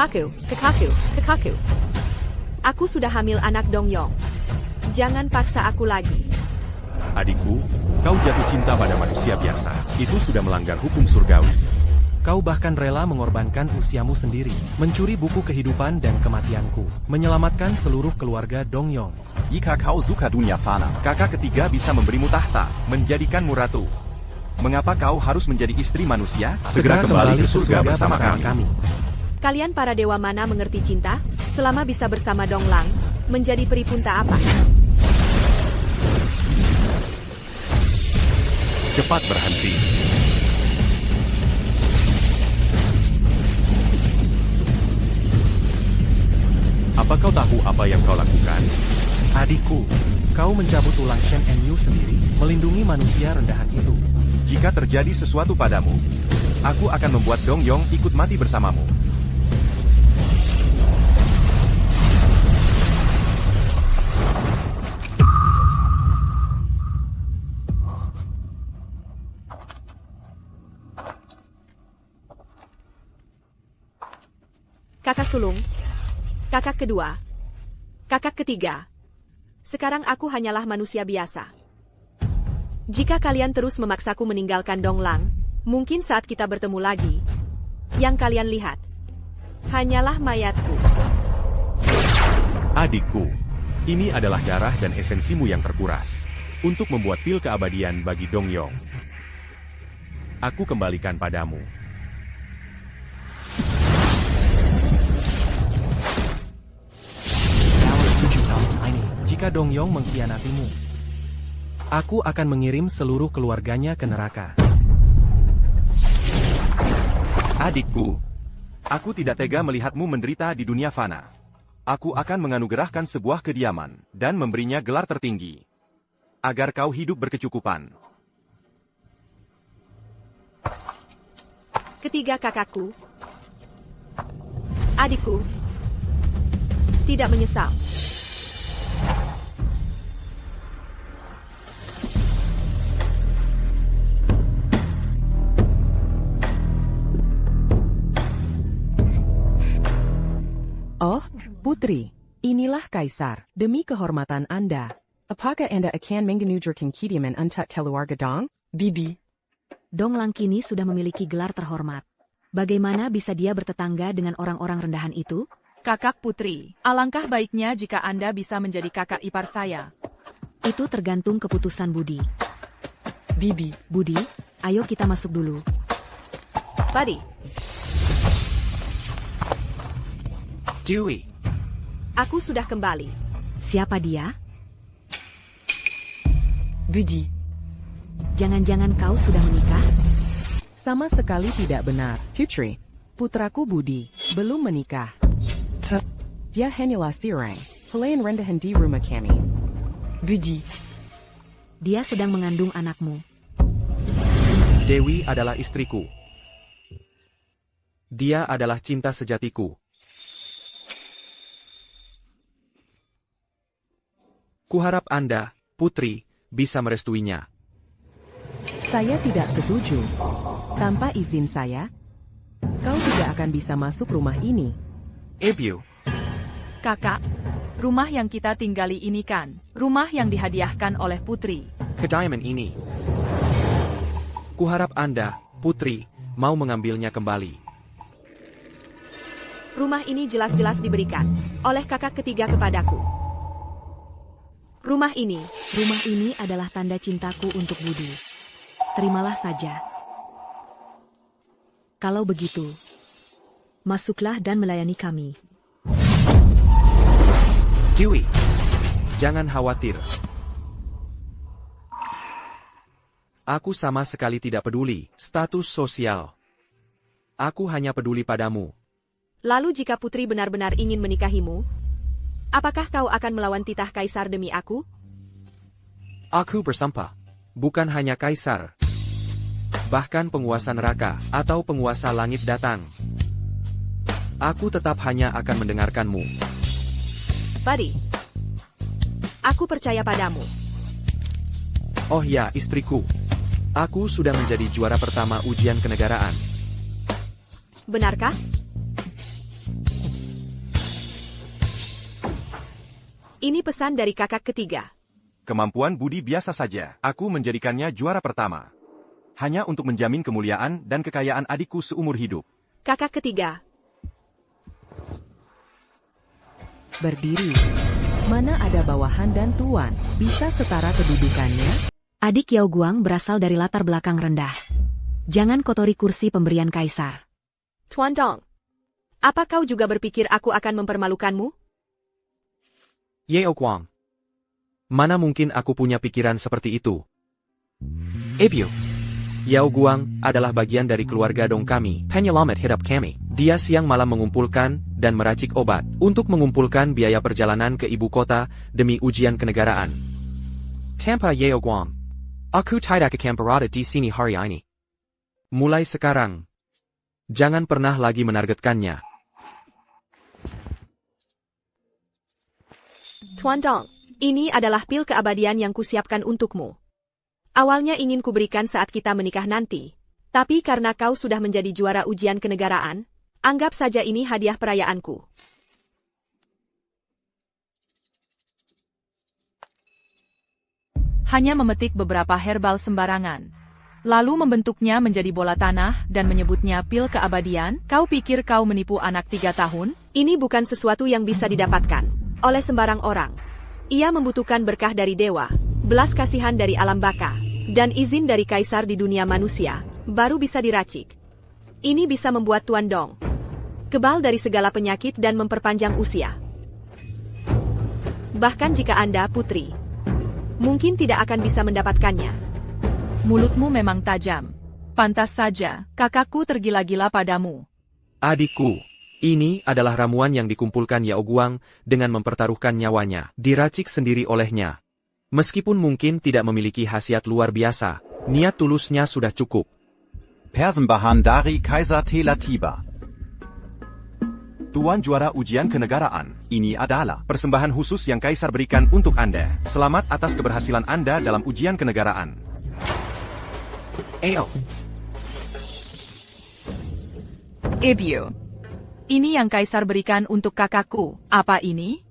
kakakku. Aku sudah hamil anak Dongyong. Jangan paksa aku lagi. Adikku, kau jatuh cinta pada manusia biasa. Itu sudah melanggar hukum surgawi. Kau bahkan rela mengorbankan usiamu sendiri, mencuri buku kehidupan dan kematianku, menyelamatkan seluruh keluarga Dongyong. Jika kau suka dunia fana, Kakak ketiga bisa memberimu tahta, menjadikanmu ratu. Mengapa kau harus menjadi istri manusia? Segera kembali ke surga bersama kami. Kalian para dewa mana mengerti cinta? Selama bisa bersama Donglang, menjadi peri pun tak apa. Cepat berhenti. Apa kau tahu apa yang kau lakukan? Adikku, kau mencabut tulang Shen Enyu sendiri, melindungi manusia rendahan itu. Jika terjadi sesuatu padamu, aku akan membuat Dongyong ikut mati bersamamu. Kakak sulung, kakak kedua, kakak ketiga. Sekarang aku hanyalah manusia biasa. Jika kalian terus memaksaku meninggalkan Donglang, mungkin saat kita bertemu lagi, yang kalian lihat hanyalah mayatku. Adikku, ini adalah darah dan esensimu yang terkuras untuk membuat pil keabadian bagi Dongyong. Aku kembalikan padamu. Jika Dongyong mengkhianatimu, aku akan mengirim seluruh keluarganya ke neraka. Adikku, aku tidak tega melihatmu menderita di dunia fana. Aku akan menganugerahkan sebuah kediaman dan memberinya gelar tertinggi, agar kau hidup berkecukupan. Ketiga kakakku, adikku, tidak menyesal. Oh, Putri, inilah Kaisar. Demi kehormatan Anda, apakah Anda akan menunjukkan kediaman untuk keluarga Dong? Bibi. Donglang kini sudah memiliki gelar terhormat. Bagaimana bisa dia bertetangga dengan orang-orang rendahan itu? Kakak Putri, alangkah baiknya jika Anda bisa menjadi kakak ipar saya. Itu tergantung keputusan Budi. Bibi. Budi, ayo kita masuk dulu. Buddy. Dewey. Aku sudah kembali. Siapa dia? Budi. Jangan-jangan kau sudah menikah? Sama sekali tidak benar, Putri. Putraku Budi belum menikah. Dia hanyalah sirang, pelayan rendahan di rumah kami. Budi. Dia sedang mengandung anakmu. Dewi adalah istriku. Dia adalah cinta sejatiku. Kuharap Anda, Putri, bisa merestuinya. Saya tidak setuju. Tanpa izin saya, kau tidak akan bisa masuk rumah ini. Ebiu. Kakak, rumah yang kita tinggali ini kan, rumah yang dihadiahkan oleh Putri. Kediaman ini. Kuharap Anda, Putri, mau mengambilnya kembali. Rumah ini jelas-jelas diberikan oleh kakak ketiga kepadaku. Rumah ini adalah tanda cintaku untuk Budi. Terimalah saja. Kalau begitu, masuklah dan melayani kami. Dewi, jangan khawatir. Aku sama sekali tidak peduli status sosial. Aku hanya peduli padamu. Lalu jika Putri benar-benar ingin menikahimu, apakah kau akan melawan titah kaisar demi aku? Aku bersumpah, bukan hanya kaisar, bahkan penguasa neraka atau penguasa langit datang. Aku tetap hanya akan mendengarkanmu. Buddy, aku percaya padamu. Oh ya, istriku. Aku sudah menjadi juara pertama ujian kenegaraan. Benarkah? Ini pesan dari kakak ketiga. Kemampuan budi biasa saja. Aku menjadikannya juara pertama. Hanya untuk menjamin kemuliaan dan kekayaan adikku seumur hidup. Kakak ketiga. Berdiri. Mana ada bawahan dan tuan, bisa setara kedudukannya? Adik Yao Guang berasal dari latar belakang rendah. Jangan kotori kursi pemberian kaisar. Tuan Dong, apa kau juga berpikir aku akan mempermalukanmu? Yeo Guang. Mana mungkin aku punya pikiran seperti itu? Ebyo. Yao Guang adalah bagian dari keluarga Dong kami. Penyelamat hidup kami. Dia siang malam mengumpulkan dan meracik obat untuk mengumpulkan biaya perjalanan ke ibu kota demi ujian kenegaraan. Tanpa Yao Guang, aku tidak akan berada di sini hari ini. Mulai sekarang, jangan pernah lagi menargetkannya. Tuan Dong, ini adalah pil keabadian yang kusiapkan untukmu. Awalnya ingin kuberikan saat kita menikah nanti, tapi karena kau sudah menjadi juara ujian kenegaraan, anggap saja ini hadiah perayaanku. Hanya memetik beberapa herbal sembarangan. Lalu membentuknya menjadi bola tanah dan menyebutnya pil keabadian. Kau pikir kau menipu anak 3 tahun? Ini bukan sesuatu yang bisa didapatkan oleh sembarang orang. Ia membutuhkan berkah dari dewa, belas kasihan dari alam baka, dan izin dari kaisar di dunia manusia, baru bisa diracik. Ini bisa membuat Tuan Dong kebal dari segala penyakit dan memperpanjang usia. Bahkan jika Anda, putri, mungkin tidak akan bisa mendapatkannya. Mulutmu memang tajam. Pantas saja, kakakku tergila-gila padamu. Adikku, ini adalah ramuan yang dikumpulkan Yao Guang dengan mempertaruhkan nyawanya, diracik sendiri olehnya. Meskipun mungkin tidak memiliki khasiat luar biasa, niat tulusnya sudah cukup. Persembahan dari Kaiser Telatiba. Tuan juara ujian kenegaraan. Ini adalah Persembahan khusus yang kaisar berikan untuk Anda. Selamat atas keberhasilan Anda dalam ujian kenegaraan. Ayo. Ebyo. Ini yang kaisar berikan untuk kakakku. Apa ini?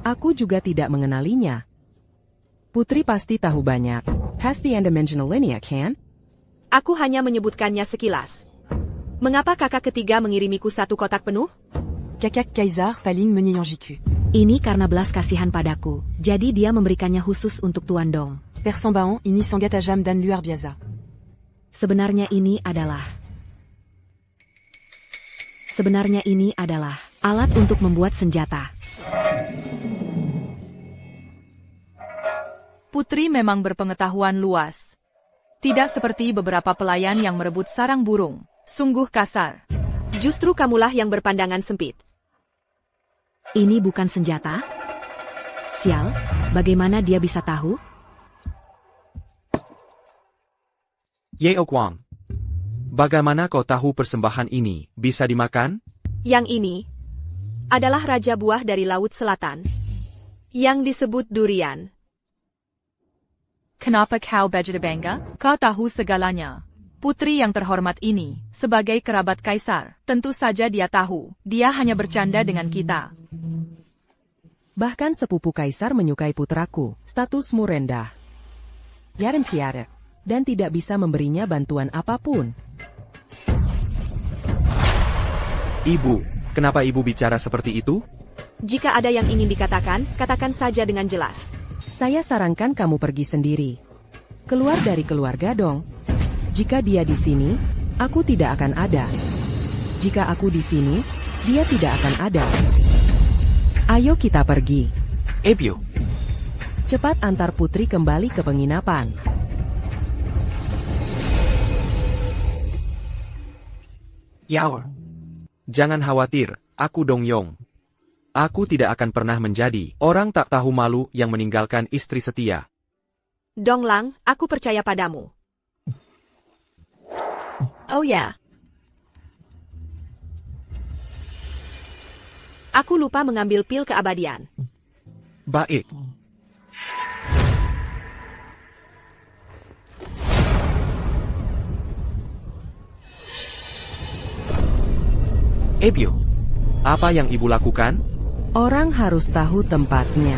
Aku juga tidak mengenalinya. Putri pasti tahu banyak. Pasti Anda mengenalinya, kan? Aku hanya menyebutkannya sekilas. Mengapa kakak ketiga mengirimiku 1 kotak penuh? Kakak Kaisar paling menyenangiku. Ini karena belas kasihan padaku, jadi dia memberikannya khusus untuk Tuan Dong. Persembahan ini sangat tajam dan luar biasa. Sebenarnya ini adalah alat untuk membuat senjata. Putri memang berpengetahuan luas. Tidak seperti beberapa pelayan yang merebut sarang burung. Sungguh kasar. Justru kamulah yang berpandangan sempit. Ini bukan senjata? Sial, bagaimana dia bisa tahu? Yeo Guang. Bagaimana kau tahu persembahan ini bisa dimakan? Yang ini adalah raja buah dari Laut Selatan yang disebut durian. Kenapa kau bangga? Kau tahu segalanya. Putri yang terhormat ini, sebagai kerabat kaisar, tentu saja dia tahu. Dia hanya bercanda dengan kita. Bahkan sepupu kaisar menyukai putraku, statusmu rendah. Yaren Kiara, dan tidak bisa memberinya bantuan apapun. Ibu, kenapa ibu bicara seperti itu? Jika ada yang ingin dikatakan, katakan saja dengan jelas. Saya sarankan kamu pergi sendiri. Keluar dari keluarga Dong. Jika dia di sini, aku tidak akan ada. Jika aku di sini, dia tidak akan ada. Ayo kita pergi. Ebyo. Cepat antar putri kembali ke penginapan. Yao. Jangan khawatir, aku Dong Yong. Aku tidak akan pernah menjadi orang tak tahu malu yang meninggalkan istri setia. Dong Lang, aku percaya padamu. Oh ya. Aku lupa mengambil pil keabadian. Baik. Ebyo, apa yang ibu lakukan? Orang harus tahu tempatnya.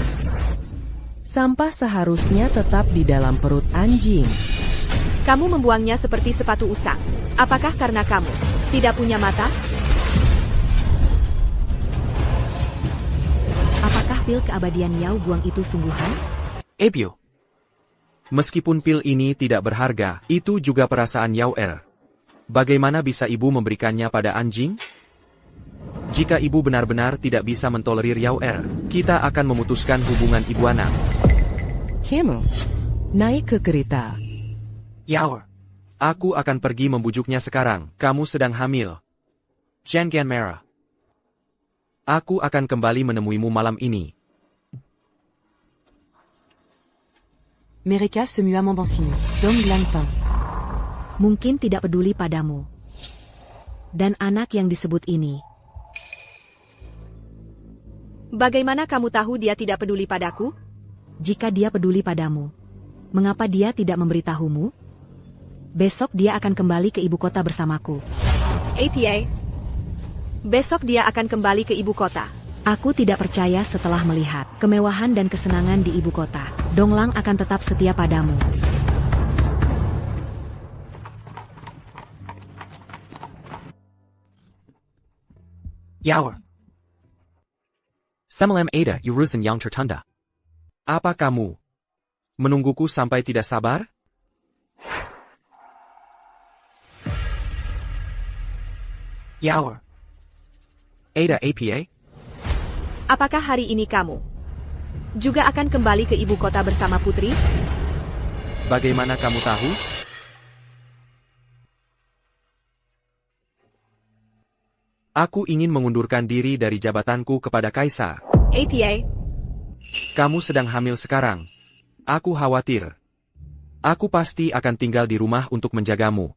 Sampah seharusnya tetap di dalam perut anjing. Kamu membuangnya seperti sepatu usang. Apakah karena kamu tidak punya mata? Apakah pil keabadian Yao Guang itu sungguhan? Ebio. Meskipun pil ini tidak berharga, itu juga perasaan Yao Er. Bagaimana bisa ibu memberikannya pada anjing? Jika ibu benar-benar tidak bisa mentolerir Yao Er, kita akan memutuskan hubungan ibu anak. Kamu naik ke kereta. Yao Er. Aku akan pergi membujuknya sekarang. Kamu sedang hamil. Jangan merah. Aku akan kembali menemuimu malam ini. Mereka semua membansimu. Dong Langpang. Mungkin tidak peduli padamu. Dan anak yang disebut ini. Bagaimana kamu tahu dia tidak peduli padaku? Jika dia peduli padamu, mengapa dia tidak memberitahumu? Besok dia akan kembali ke ibu kota bersamaku. ATA. Besok dia akan kembali ke ibu kota. Aku tidak percaya setelah melihat kemewahan dan kesenangan di ibu kota. Donglang akan tetap setia padamu. Yao Er. Semalam ada urusan yang tertunda. Apa kamu menungguku sampai tidak sabar? Yao Er. Ada APA? Apakah hari ini kamu juga akan kembali ke ibu kota bersama putri? Bagaimana kamu tahu? Aku ingin mengundurkan diri dari jabatanku kepada Kaisar. ATA. Kamu sedang hamil sekarang. Aku khawatir. Aku pasti akan tinggal di rumah untuk menjagamu.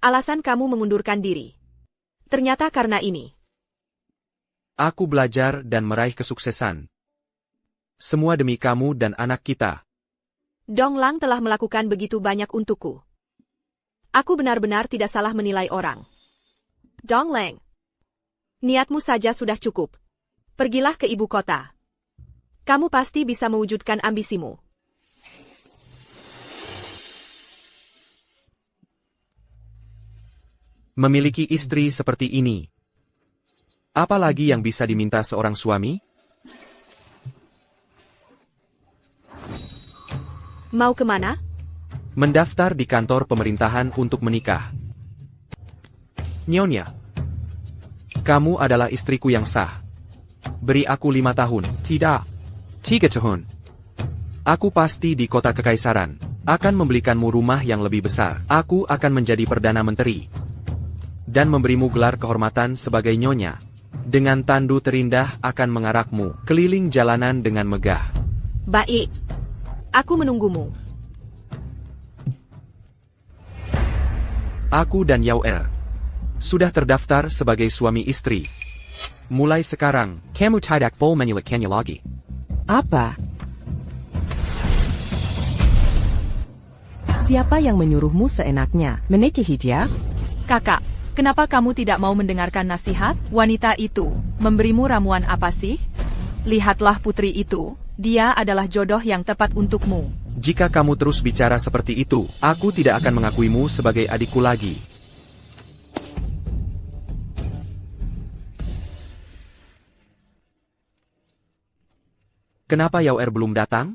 Alasan kamu mengundurkan diri. Ternyata karena ini. Aku belajar dan meraih kesuksesan. Semua demi kamu dan anak kita. Donglang telah melakukan begitu banyak untukku. Aku benar-benar tidak salah menilai orang. Donglang. Niatmu saja sudah cukup. Pergilah ke ibu kota. Kamu pasti bisa mewujudkan ambisimu. Memiliki istri seperti ini. Apa lagi yang bisa diminta seorang suami? Mau kemana? Mendaftar di kantor pemerintahan untuk menikah. Nyonya. Kamu adalah istriku yang sah. Beri aku 5 tahun. Tidak. 3 tahun. Aku pasti di kota kekaisaran. Akan membelikanmu rumah yang lebih besar. Aku akan menjadi Perdana Menteri. Dan memberimu gelar kehormatan sebagai nyonya. Dengan tandu terindah akan mengarakmu keliling jalanan dengan megah. Baik. Aku menunggumu. Aku dan Yao Er sudah terdaftar sebagai suami istri. Mulai sekarang, kamu tidak boleh menyulikannya lagi. Apa? Siapa yang menyuruhmu seenaknya menikahi dia? Kakak, kenapa kamu tidak mau mendengarkan nasihat? Wanita itu memberimu ramuan apa sih? Lihatlah putri itu, dia adalah jodoh yang tepat untukmu. Jika kamu terus bicara seperti itu, aku tidak akan mengakuimu sebagai adikku lagi. Kenapa Yao Er belum datang?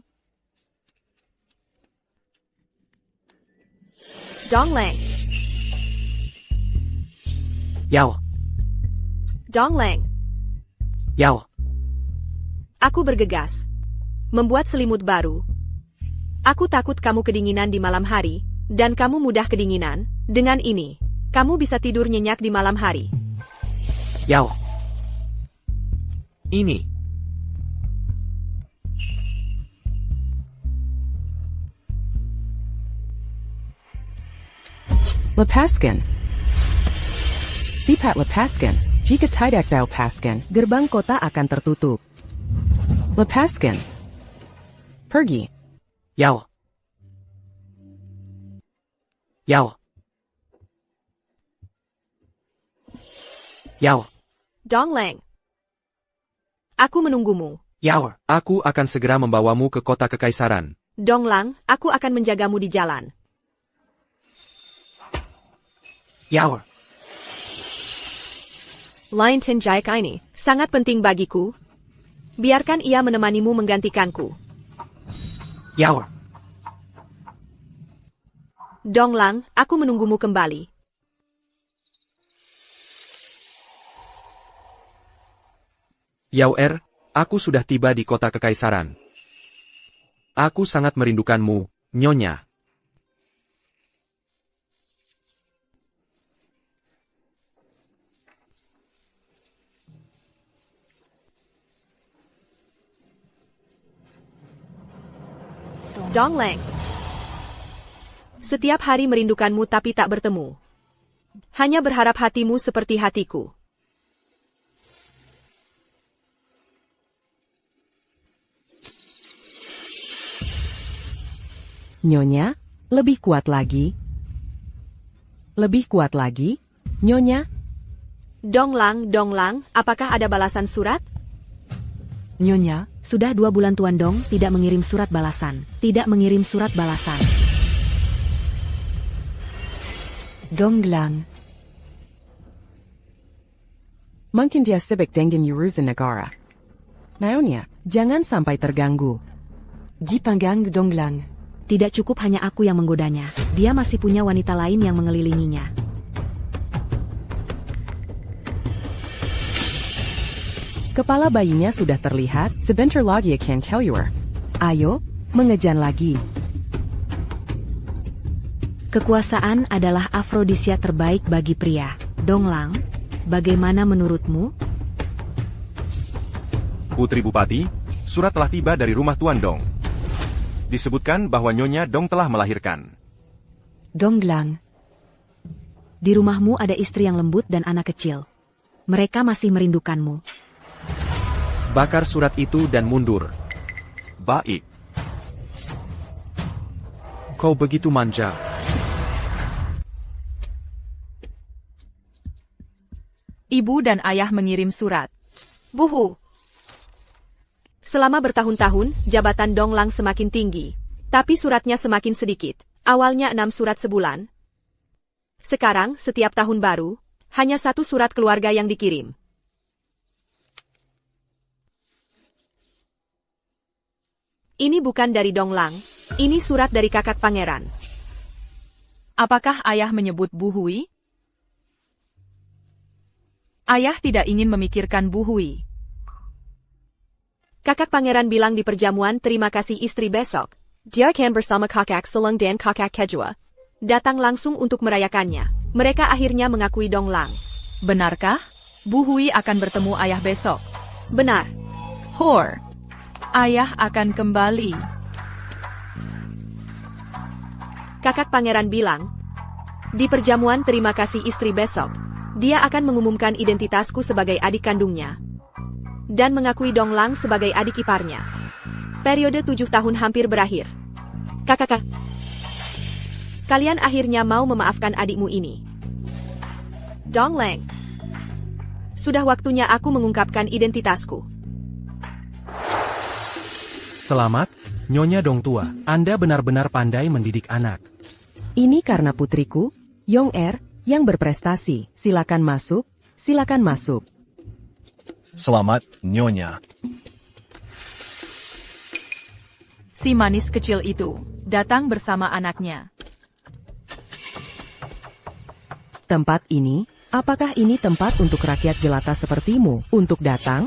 Donglang. Yao. Donglang. Yao. Aku bergegas. Membuat selimut baru. Aku takut kamu kedinginan di malam hari, dan kamu mudah kedinginan. Dengan ini, kamu bisa tidur nyenyak di malam hari. Yao. Ini. Lepaskan. Sifat lepaskan. Jika tidak kau lepaskan, gerbang kota akan tertutup. Lepaskan. Pergi. Yao. Yao. Yao. Donglang. Aku menunggumu. Yawer. Aku akan segera membawamu ke kota kekaisaran. Donglang, aku akan menjagamu di jalan. Yawer. Lion Tinjai ini sangat penting bagiku. Biarkan ia menemanimu menggantikanku. Yawer. Donglang, aku menunggumu kembali. Yawer, aku sudah tiba di kota kekaisaran. Aku sangat merindukanmu, Nyonya. Donglang. Setiap hari merindukanmu tapi tak bertemu. Hanya berharap hatimu seperti hatiku. Nyonya, lebih kuat lagi. Lebih kuat lagi, Nyonya. Donglang, Donglang, apakah ada balasan surat? Nyonya, Sudah 2 bulan Tuan Dong tidak mengirim surat balasan. Tidak mengirim surat balasan. Donglang. Mungkin dia sibuk dengan urusan negara. Nyonya, jangan sampai terganggu. Jipanggang Donglang. Tidak cukup hanya aku yang menggodanya. Dia masih punya wanita lain yang mengelilinginya. Kepala bayinya sudah terlihat, sebentar lagi akan keluar. Ayo, mengejar lagi. Kekuasaan adalah afrodisia terbaik bagi pria. Donglang, bagaimana menurutmu? Putri Bupati, surat telah tiba dari rumah Tuan Dong. Disebutkan bahwa Nyonya Dong telah melahirkan. Donglang. Di rumahmu ada istri yang lembut dan anak kecil. Mereka masih merindukanmu. Bakar surat itu dan mundur. Baik. Kau begitu manja. Ibu dan ayah mengirim surat. Buhu. Selama bertahun-tahun, jabatan Donglang semakin tinggi. Tapi suratnya semakin sedikit. Awalnya 6 surat sebulan. Sekarang, setiap tahun baru, hanya 1 surat keluarga yang dikirim. Ini bukan dari Donglang. Ini surat dari kakak pangeran. Apakah ayah menyebut Bu Hui? Ayah tidak ingin memikirkan Bu Hui. Kakak pangeran bilang di perjamuan terima kasih istri besok. Dia akan bersama kakak Seleng dan kakak Kejua. Datang langsung untuk merayakannya. Mereka akhirnya mengakui Donglang. Benarkah? Bu Hui akan bertemu ayah besok. Benar. Hor. Ayah akan kembali. Kakak pangeran bilang, di perjamuan terima kasih istri besok, dia akan mengumumkan identitasku sebagai adik kandungnya. Dan mengakui Donglang sebagai adik iparnya. Periode 7 tahun hampir berakhir. Kakak, kalian akhirnya mau memaafkan adikmu ini. Donglang. Sudah waktunya aku mengungkapkan identitasku. Selamat, Nyonya Dong Tua. Anda benar-benar pandai mendidik anak. Ini karena putriku, Yong yang berprestasi. Silakan masuk, silakan masuk. Selamat, Nyonya. Si manis kecil itu datang bersama anaknya. Tempat ini, apakah ini tempat untuk rakyat jelata sepertimu untuk datang?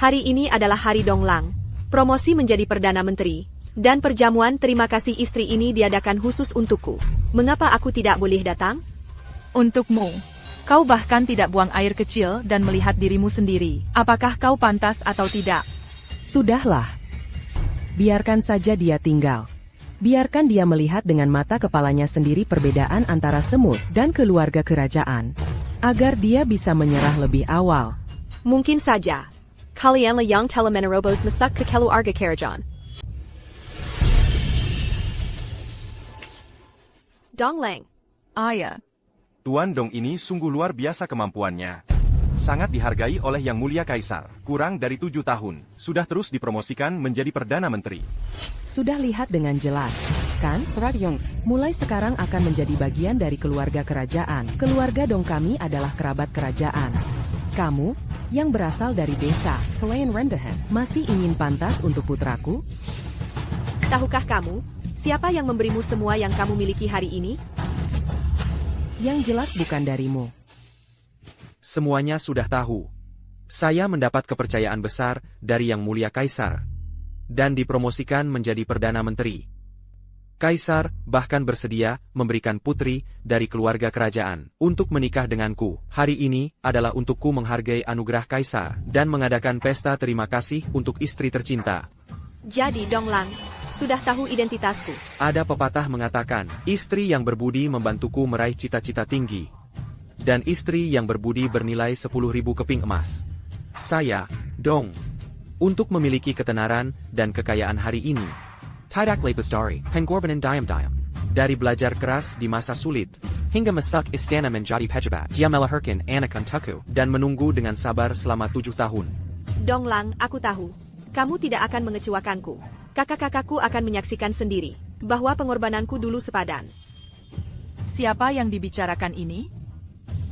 Hari ini adalah hari Donglang. Promosi menjadi Perdana Menteri, dan perjamuan terima kasih istri ini diadakan khusus untukku. Mengapa aku tidak boleh datang? Untukmu. Kau bahkan tidak buang air kecil dan melihat dirimu sendiri. Apakah kau pantas atau tidak? Sudahlah. Biarkan saja dia tinggal. Biarkan dia melihat dengan mata kepalanya sendiri perbedaan antara semut dan keluarga kerajaan. Agar dia bisa menyerah lebih awal. Mungkin saja. Kalianlah yang telah menerobos masuk ke keluarga kerajaan. Donglang. Ayah. Tuan Dong ini sungguh luar biasa kemampuannya. Sangat dihargai oleh Yang Mulia Kaisar. Kurang dari 7 tahun, sudah terus dipromosikan menjadi Perdana Menteri. Sudah lihat dengan jelas, kan? Rakyong, mulai sekarang akan menjadi bagian dari keluarga kerajaan. Keluarga Dong kami adalah kerabat kerajaan. Kamu, yang berasal dari desa, Kelain Rendahan, masih ingin pantas untuk putraku? Tahukah kamu, siapa yang memberimu semua yang kamu miliki hari ini? Yang jelas bukan darimu. Semuanya sudah tahu. Saya mendapat kepercayaan besar dari Yang Mulia Kaisar. Dan dipromosikan menjadi Perdana Menteri. Kaisar bahkan bersedia memberikan putri dari keluarga kerajaan untuk menikah denganku. Hari ini adalah untukku menghargai anugerah Kaisar dan mengadakan pesta terima kasih untuk istri tercinta. Jadi Donglang, sudah tahu identitasku. Ada pepatah mengatakan, istri yang berbudi membantuku meraih cita-cita tinggi. Dan istri yang berbudi bernilai 10.000 keping emas. Saya, Dong, untuk memiliki ketenaran dan kekayaan hari ini. Tidak lepas dari pengorbanan diam-diam. Dari belajar keras di masa sulit, hingga masuk istana menjadi pejabat. Dia melahirkan anak untukku dan menunggu dengan sabar selama 7 tahun. Donglang, aku tahu. Kamu tidak akan mengecewakanku. Kakak-kakakku akan menyaksikan sendiri bahwa pengorbananku dulu sepadan. Siapa yang dibicarakan ini?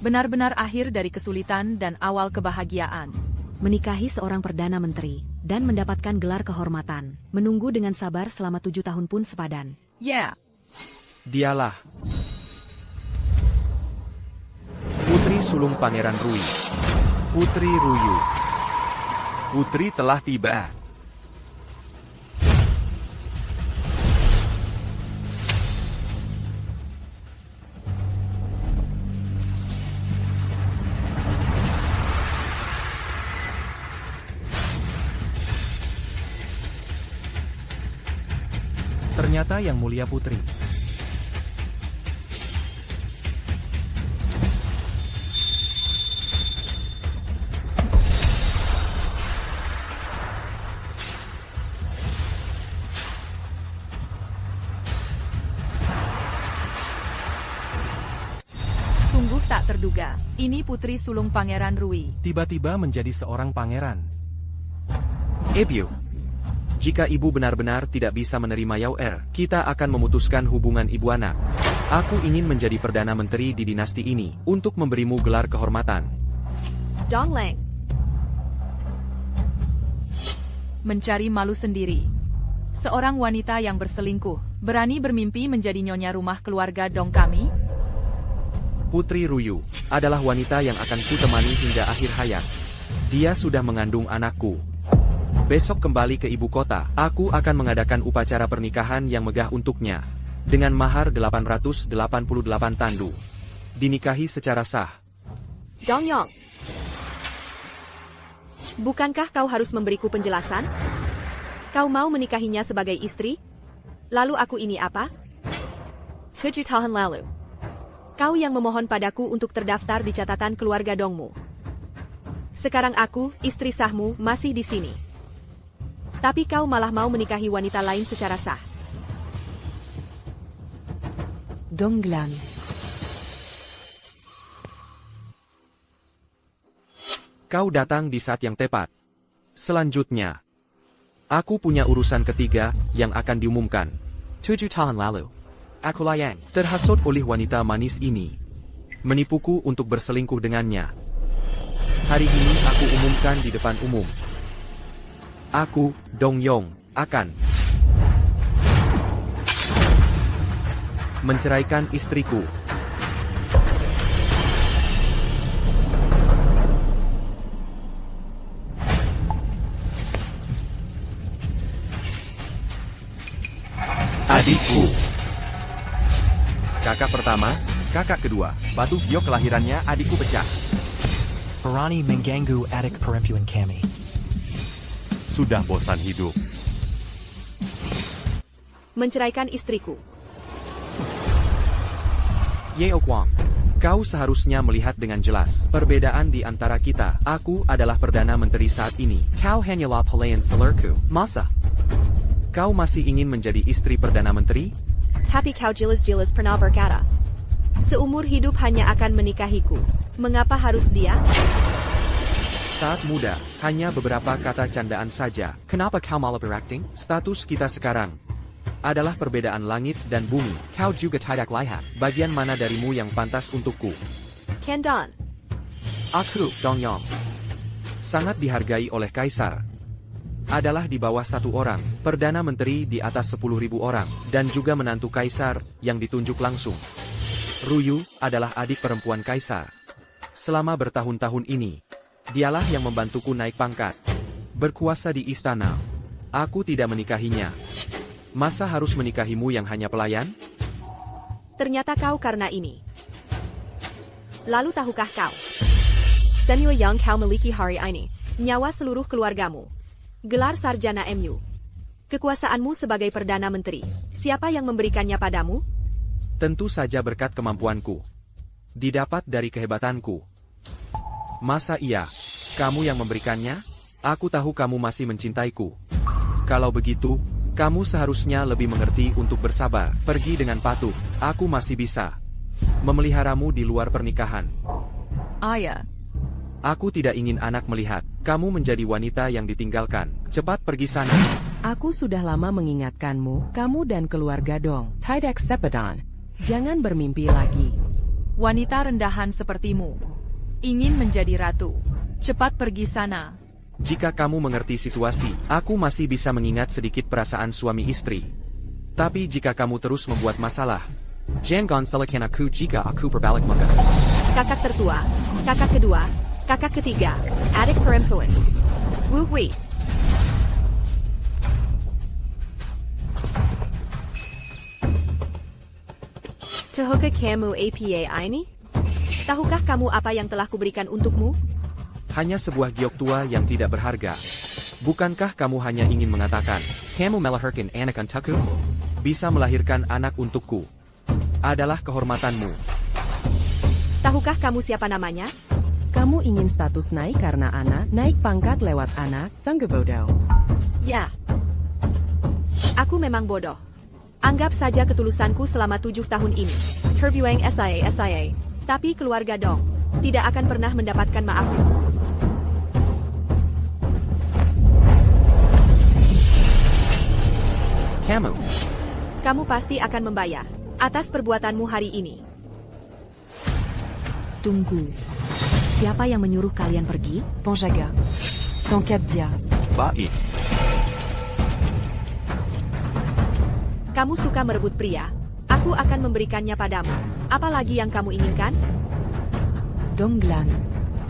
Benar-benar akhir dari kesulitan dan awal kebahagiaan. Menikahi seorang Perdana Menteri dan mendapatkan gelar kehormatan. Menunggu dengan sabar selama 7 tahun pun sepadan. Yeah. Dialah Putri Sulung Pangeran Rui. Putri Ruyu. Putri telah tiba. Ternyata Yang Mulia Putri. Sungguh tak terduga, ini putri sulung Pangeran Rui. Tiba-tiba menjadi seorang pangeran. Ebio, jika ibu benar-benar tidak bisa menerima Yao Er, kita akan memutuskan hubungan ibu anak. Aku ingin menjadi Perdana Menteri di dinasti ini, untuk memberimu gelar kehormatan. Donglang. Mencari malu sendiri. Seorang wanita yang berselingkuh, berani bermimpi menjadi nyonya rumah keluarga Dong kami? Putri Ruyu adalah wanita yang akan kutemani hingga akhir hayat. Dia sudah mengandung anakku. Besok kembali ke ibu kota, aku akan mengadakan upacara pernikahan yang megah untuknya. Dengan mahar 888 tandu. Dinikahi secara sah. Dongyong. Bukankah kau harus memberiku penjelasan? Kau mau menikahinya sebagai istri? Lalu aku ini apa? 7 tahun lalu. Kau yang memohon padaku untuk terdaftar di catatan keluarga Dongmu. Sekarang aku, istri sahmu, masih di sini. Tapi kau malah mau menikahi wanita lain secara sah. Donglang. Kau datang di saat yang tepat. Selanjutnya, aku punya urusan ketiga yang akan diumumkan. 7 tahun lalu, akulah yang terhasut oleh wanita manis ini. Menipuku untuk berselingkuh dengannya. Hari ini aku umumkan di depan umum. Aku, Dongyong, akan menceraikan istriku. Adikku. Kakak pertama, kakak kedua. Batu giok kelahirannya adikku pecah. Parani mengganggu adik perempuan kami. Sudah bosan hidup. Menceraikan istriku. Yeo Kwang, kau seharusnya melihat dengan jelas perbedaan di antara kita. Aku adalah Perdana Menteri saat ini. Kau hanyalah pelayan selerku. Masa? Kau masih ingin menjadi istri Perdana Menteri? Tapi kau jelas-jelas pernah berkata, seumur hidup hanya akan menikahiku. Mengapa harus dia? Saat muda, hanya beberapa kata candaan saja. Kenapa kau malah berakting? Status kita sekarang adalah perbedaan langit dan bumi. Kau juga tidak lihat. Bagian mana darimu yang pantas untukku? Kendon. Aku, Dongyong, sangat dihargai oleh Kaisar. Adalah di bawah 1 orang, Perdana Menteri di atas 10.000 orang, dan juga menantu Kaisar yang ditunjuk langsung. Ruyu adalah adik perempuan Kaisar. Selama bertahun-tahun ini, dialah yang membantuku naik pangkat. Berkuasa di istana. Aku tidak menikahinya. Masa harus menikahimu yang hanya pelayan? Ternyata kau karena ini. Lalu tahukah kau? Semua yang kau miliki hari ini, nyawa seluruh keluargamu. Gelar sarjana MU. Kekuasaanmu sebagai Perdana Menteri, siapa yang memberikannya padamu? Tentu saja berkat kemampuanku. Didapat dari kehebatanku. Masa iya, kamu yang memberikannya? Aku tahu kamu masih mencintaiku. Kalau begitu, kamu seharusnya lebih mengerti untuk bersabar. Pergi dengan patuh, aku masih bisa memeliharamu di luar pernikahan. Ayah. Aku tidak ingin anak melihat kamu menjadi wanita yang ditinggalkan. Cepat pergi sana. Aku sudah lama mengingatkanmu, kamu dan keluarga Dong. Tidak Sepedon. Jangan bermimpi lagi. Wanita rendahan sepertimu ingin menjadi ratu. Cepat pergi sana. Jika kamu mengerti situasi, aku masih bisa mengingat sedikit perasaan suami istri. Tapi jika kamu terus membuat masalah, jangan salahkan aku jika aku berbalik muka. Kakak tertua, kakak kedua, kakak ketiga, adik perempuan. Wuhui. Tahukah kamu apa ini? Tahukah kamu apa yang telah kuberikan untukmu? Hanya sebuah giok tua yang tidak berharga. Bukankah kamu hanya ingin mengatakan, kamu melahirkan anak untukku? Bisa melahirkan anak untukku adalah kehormatanmu. Tahukah kamu siapa namanya? Kamu ingin status naik karena anak, naik pangkat lewat anak, sanggup bodoh. Ya. Aku memang bodoh. Anggap saja ketulusanku selama 7 tahun ini. Terbuang SIA. Tapi keluarga Dong tidak akan pernah mendapatkan maafmu. Kamu pasti akan membayar atas perbuatanmu hari ini. Tunggu. Siapa yang menyuruh kalian pergi? Penjaga. Tongkat dia. Baik. Kamu suka merebut pria. Aku akan memberikannya padamu. Apalagi yang kamu inginkan? Donglang.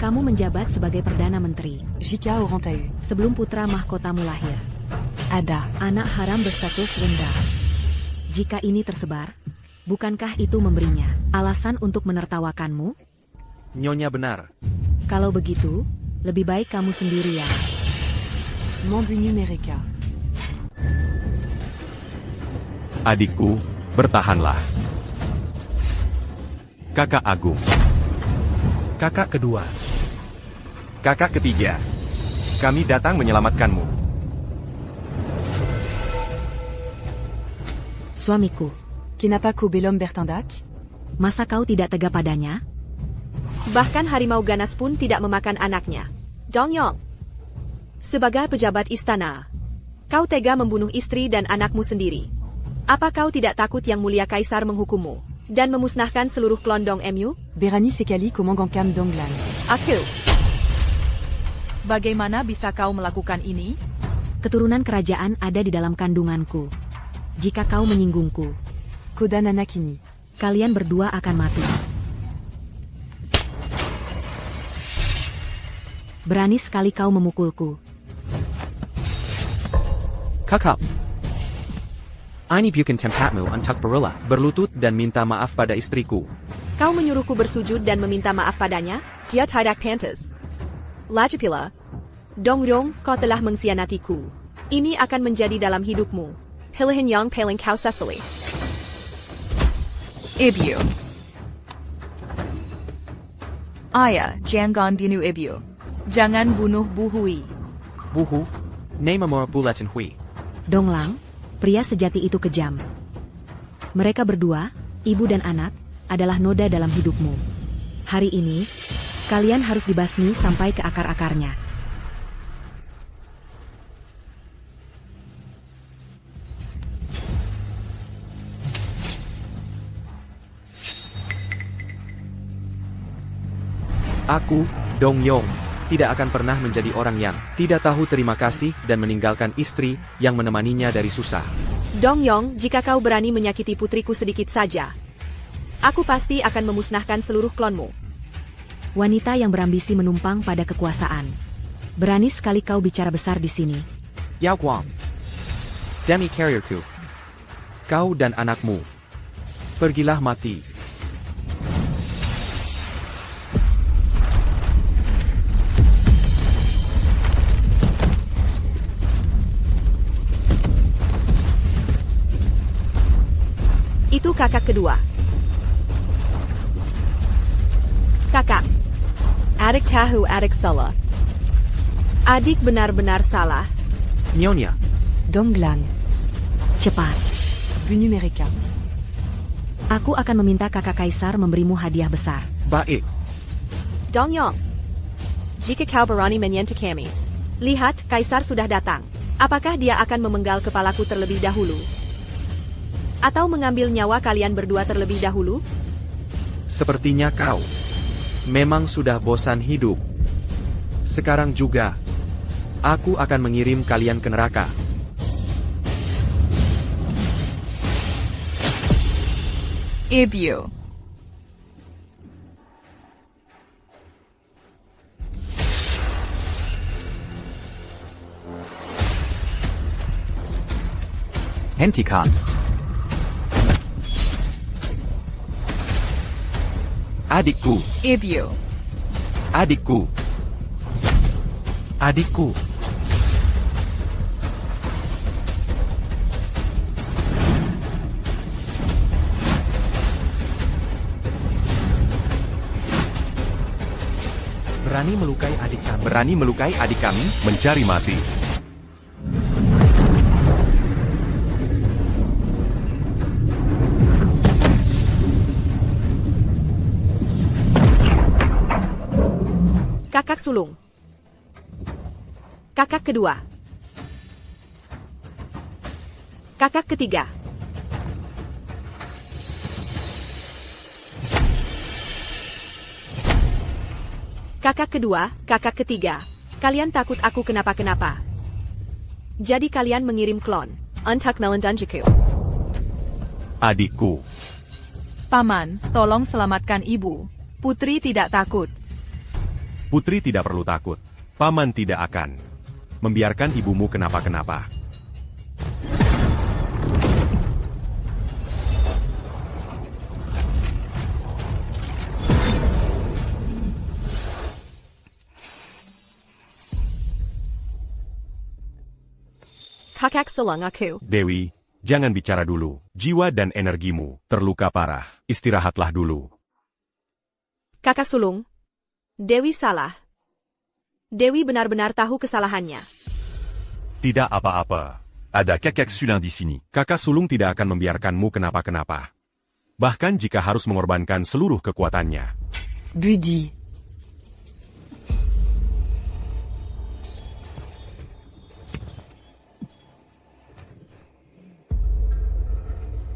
Kamu menjabat sebagai Perdana Menteri. Jika orang tahu. Sebelum putra mahkotamu lahir. Ada anak haram berstatus rendah. Jika ini tersebar, bukankah itu memberinya alasan untuk menertawakanmu? Nyonya benar. Kalau begitu, lebih baik kamu sendirian. Membunuh mereka. Adikku, bertahanlah. Kakak Agung. Kakak kedua. Kakak ketiga. Kami datang menyelamatkanmu. Suamiku, Kenapa ku belum bertindak? masa kau tidak tega padanya? Bahkan harimau ganas pun tidak memakan anaknya. Dongyong. Sebagai pejabat istana, kau tega membunuh istri dan anakmu sendiri. Apa kau tidak takut Yang Mulia Kaisar menghukummu dan memusnahkan seluruh klondong MU? Berani sekali kau menggengkam Donglang. Aku. Bagaimana bisa kau melakukan ini? Keturunan kerajaan ada di dalam kandunganku. Jika kau menyinggungku, Kau dan anak ini. kalian berdua akan mati. Berani sekali kau memukulku. Kakak. Ini bukan tempatmu untuk berula, berlutut dan minta maaf pada istriku. Kau menyuruhku bersujud dan meminta maaf padanya? Dia tidak pantas. Lagi pula, Dongyong, kau telah mengkhianatiku. Ini akan menjadi dalam hidupmu. Pilihan yang paling kau sesali. Ibu. Ayah, jangan bunuh ibu. Jangan bunuh Bu Hui. Buhu, nama buletin hui. Donglang, pria sejati itu kejam. Mereka berdua, ibu dan anak, adalah noda dalam hidupmu. Hari ini, kalian harus dibasmi sampai ke akar-akarnya. Aku, Dong Yong, tidak akan pernah menjadi orang yang tidak tahu terima kasih dan meninggalkan istri yang menemaninya dari susah. Dong Yong, jika kau berani menyakiti putriku sedikit saja, aku pasti akan memusnahkan seluruh klonmu. Wanita yang berambisi menumpang pada kekuasaan. Berani sekali kau bicara besar di sini. Yao Guang, Demi Carrierku, kau dan anakmu, pergilah mati. Itu kakak kedua. Kakak. Adik tahu adik salah. Adik benar-benar salah. Nyonya, Donglang, Cepat. Bu Numerica. Aku akan meminta kakak kaisar memberimu hadiah besar. baik. Dong Yong. Jika kau berani menyentuh kami, lihat, kaisar sudah datang. Apakah dia akan memenggal kepalaku terlebih dahulu? Atau mengambil nyawa kalian berdua terlebih dahulu? Sepertinya kau memang sudah bosan hidup. Sekarang juga, aku akan mengirim kalian ke neraka. Ibyu. Hentikan. Adikku, Ibyu. adikku. Adikku, berani melukai adik kami. Berani melukai adik kami? Mencari mati. Kakak sulung. Kakak kedua. Kakak ketiga. Kakak kedua, kakak ketiga. Kalian takut aku kenapa-kenapa. Jadi kalian mengirim klon untuk melindungiku. Adikku. Paman, tolong selamatkan ibu. Putri tidak takut. Putri tidak perlu takut. Paman tidak akan membiarkan ibumu kenapa-kenapa. Kakak sulung aku. Dewi, jangan bicara dulu. Jiwa dan energimu terluka parah. Istirahatlah dulu. Kakak sulung. Dewi salah. Dewi benar-benar tahu kesalahannya. Tidak apa-apa. Ada kakek sulung di sini. Kakak sulung tidak akan membiarkanmu kenapa-kenapa. Bahkan jika harus mengorbankan seluruh kekuatannya. Budi.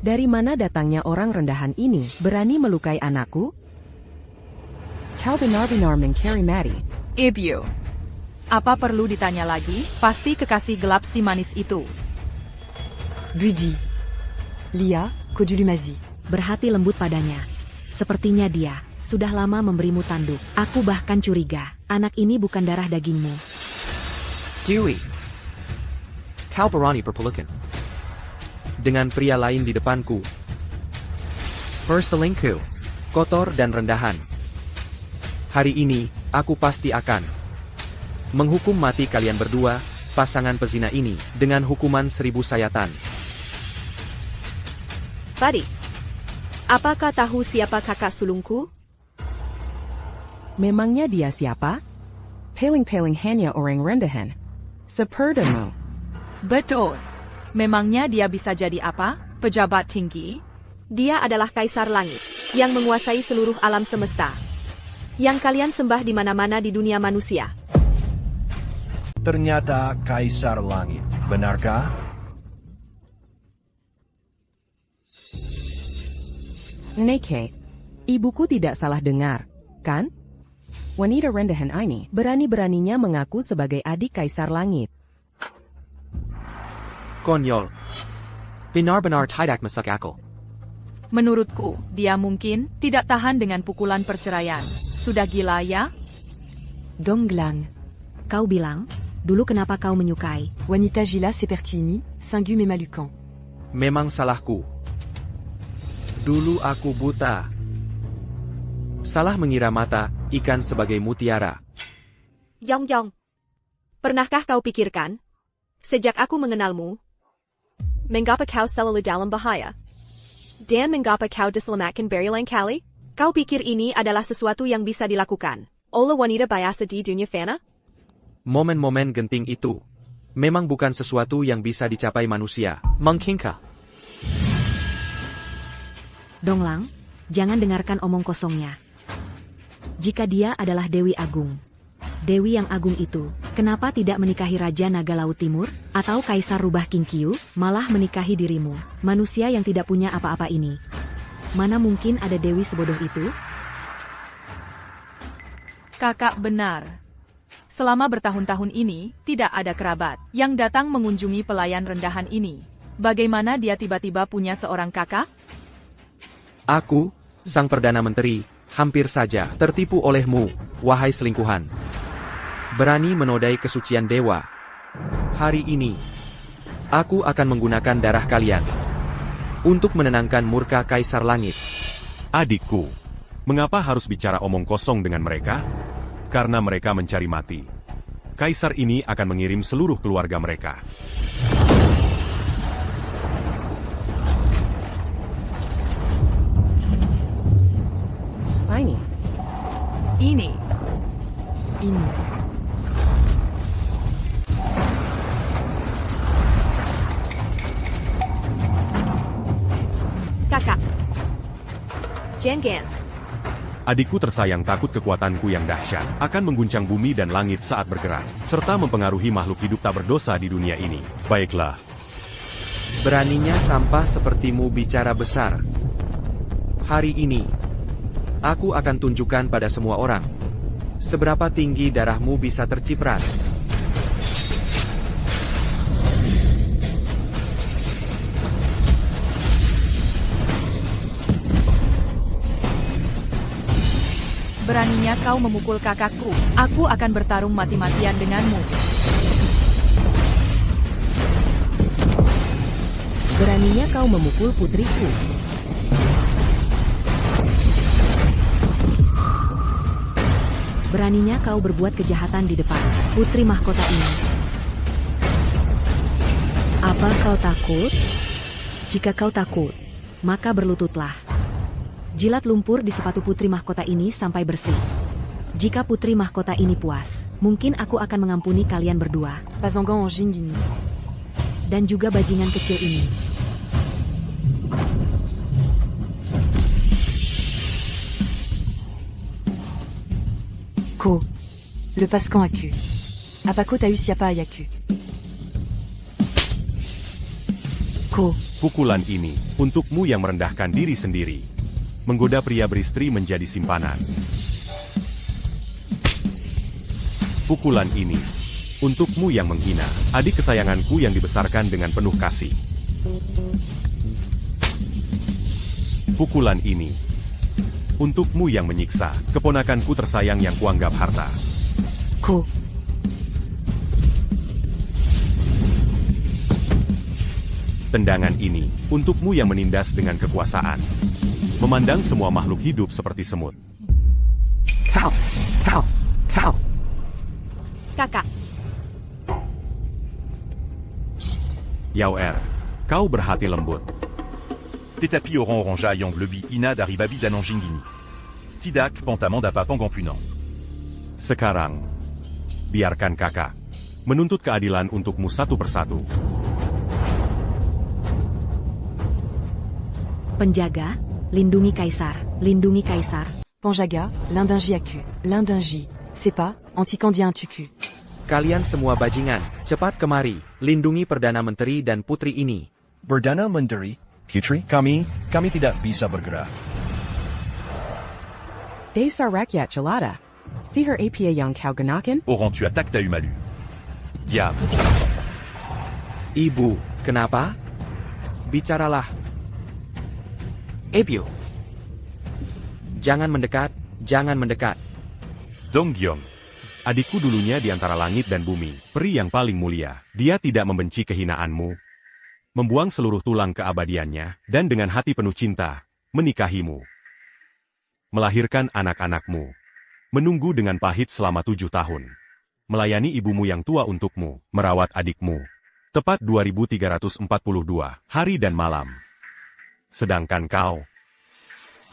Dari mana datangnya orang rendahan ini berani melukai anakku? Kau benar-benar mencari mati. Ibyu. Apa perlu ditanya lagi? Pasti kekasih gelap si manis itu. Budi. Lia, Kodulumazi. Berhati lembut padanya. Sepertinya dia sudah lama memberimu tanduk. Aku bahkan curiga, anak ini bukan darah dagingmu. Dewi, kau berani berpelukan dengan pria lain di depanku. Berselingkuh, kotor dan rendahan. Hari ini, aku pasti akan menghukum mati kalian berdua, pasangan pezina ini, dengan hukuman 1000 sayatan. Padi, apakah tahu siapa kakak sulungku? Memangnya dia siapa? Paling-paling hanya orang rendahan. Sepertimu. Betul. Memangnya dia bisa jadi apa? Pejabat tinggi? Dia adalah kaisar langit yang menguasai seluruh alam semesta. Yang kalian sembah di mana-mana di dunia manusia. Ternyata Kaisar Langit. Benarkah? Neke, ibuku tidak salah dengar, kan? Wanita rendahan ini berani-beraninya mengaku sebagai adik Kaisar Langit. Konyol. Benar-benar tidak masuk akal. Menurutku, dia mungkin tidak tahan dengan pukulan perceraian. Sudah gila ya? Donglang. Kau bilang, dulu kenapa kau menyukai Wanita Gila Sepertini, Singum et Malucan. Memang salahku. Dulu aku buta. Salah mengira mata ikan sebagai mutiara. Yong. Pernahkah kau pikirkan? Sejak aku mengenalmu, mengapa kau selalu dalam bahaya? Dan mengapa kau diselamatkan berulang kali? Kau pikir ini adalah sesuatu yang bisa dilakukan oleh wanita biasa di dunia fana? Momen-momen genting itu memang bukan sesuatu yang bisa dicapai manusia. Mengkingka. Donglang, jangan dengarkan omong kosongnya. Jika dia adalah Dewi Agung, Dewi yang agung itu, kenapa tidak menikahi Raja Naga Laut Timur, atau Kaisar Rubah Kingkiu, malah menikahi dirimu, manusia yang tidak punya apa-apa ini? Mana mungkin ada Dewi sebodoh itu? Kakak benar. Selama bertahun-tahun ini, tidak ada kerabat yang datang mengunjungi pelayan rendahan ini. Bagaimana dia tiba-tiba punya seorang kakak? Aku, sang Perdana Menteri, hampir saja tertipu olehmu, wahai selingkuhan. Berani menodai kesucian dewa. Hari ini, aku akan menggunakan darah kalian untuk menenangkan murka Kaisar Langit. Adikku, mengapa harus bicara omong kosong dengan mereka? Karena mereka mencari mati. Kaisar ini akan mengirim seluruh keluarga mereka. Ini. Kakak. Jengen. Adikku tersayang takut kekuatanku yang dahsyat akan mengguncang bumi dan langit saat bergerak, serta mempengaruhi makhluk hidup tak berdosa di dunia ini. Baiklah. Beraninya sampah sepertimu bicara besar. Hari ini, aku akan tunjukkan pada semua orang seberapa tinggi darahmu bisa terciprat. Beraninya kau memukul kakakku. Aku akan bertarung mati-matian denganmu. Beraninya kau memukul putriku. Beraninya kau berbuat kejahatan di depan putri mahkota ini. Apa kau takut? Jika kau takut, maka berlututlah. Jilat lumpur di sepatu putri mahkota ini sampai bersih. Jika putri mahkota ini puas, mungkin aku akan mengampuni kalian berdua. Pasangan en Jingini. Dan juga bajingan kecil ini. Ko. Le Pascan à cul. Apako Taus Yapa Ayaku. Ko. Pukulan ini untukmu yang merendahkan diri sendiri. Menggoda pria beristri menjadi simpanan. Pukulan ini untukmu yang menghina adik kesayanganku yang dibesarkan dengan penuh kasih. Pukulan ini untukmu yang menyiksa keponakanku tersayang yang kuanggap harta. Ko. Tendangan ini untukmu yang menindas dengan kekuasaan. Memandang semua makhluk hidup seperti semut. Kau. Kakak. Yao Er, kau berhati lembut. Tes tapis auront orangea ayant blebi inad arribabi dananjingini. Tidak pantamanda papangampunant. Sekarang, biarkan kakak menuntut keadilan untukmu satu persatu. Penjaga, lindungi Kaisar, lindungi Kaisar. Panjaga, l'Indingi Aku. L'Indingi. Sepa, Antikandia Tuku. Kalian semua bajingan, cepat kemari, lindungi Perdana Menteri dan putri ini. Perdana Menteri, Putri, kami tidak bisa bergerak. Desa Rakyat Jelata, Si her apa yang kau gunakan? Auront tu attaques ta Humalu. Diable. Ibu, kenapa? Bicaralah. Ebio. Jangan mendekat, jangan mendekat. Dongyong. Adikku dulunya di antara langit dan bumi, peri yang paling mulia. Dia tidak membenci kehinaanmu. Membuang seluruh tulang keabadiannya, dan dengan hati penuh cinta, menikahimu. Melahirkan anak-anakmu. Menunggu dengan pahit selama 7 tahun. Melayani ibumu yang tua untukmu, merawat adikmu. Tepat 2342 hari dan malam. Sedangkan kau,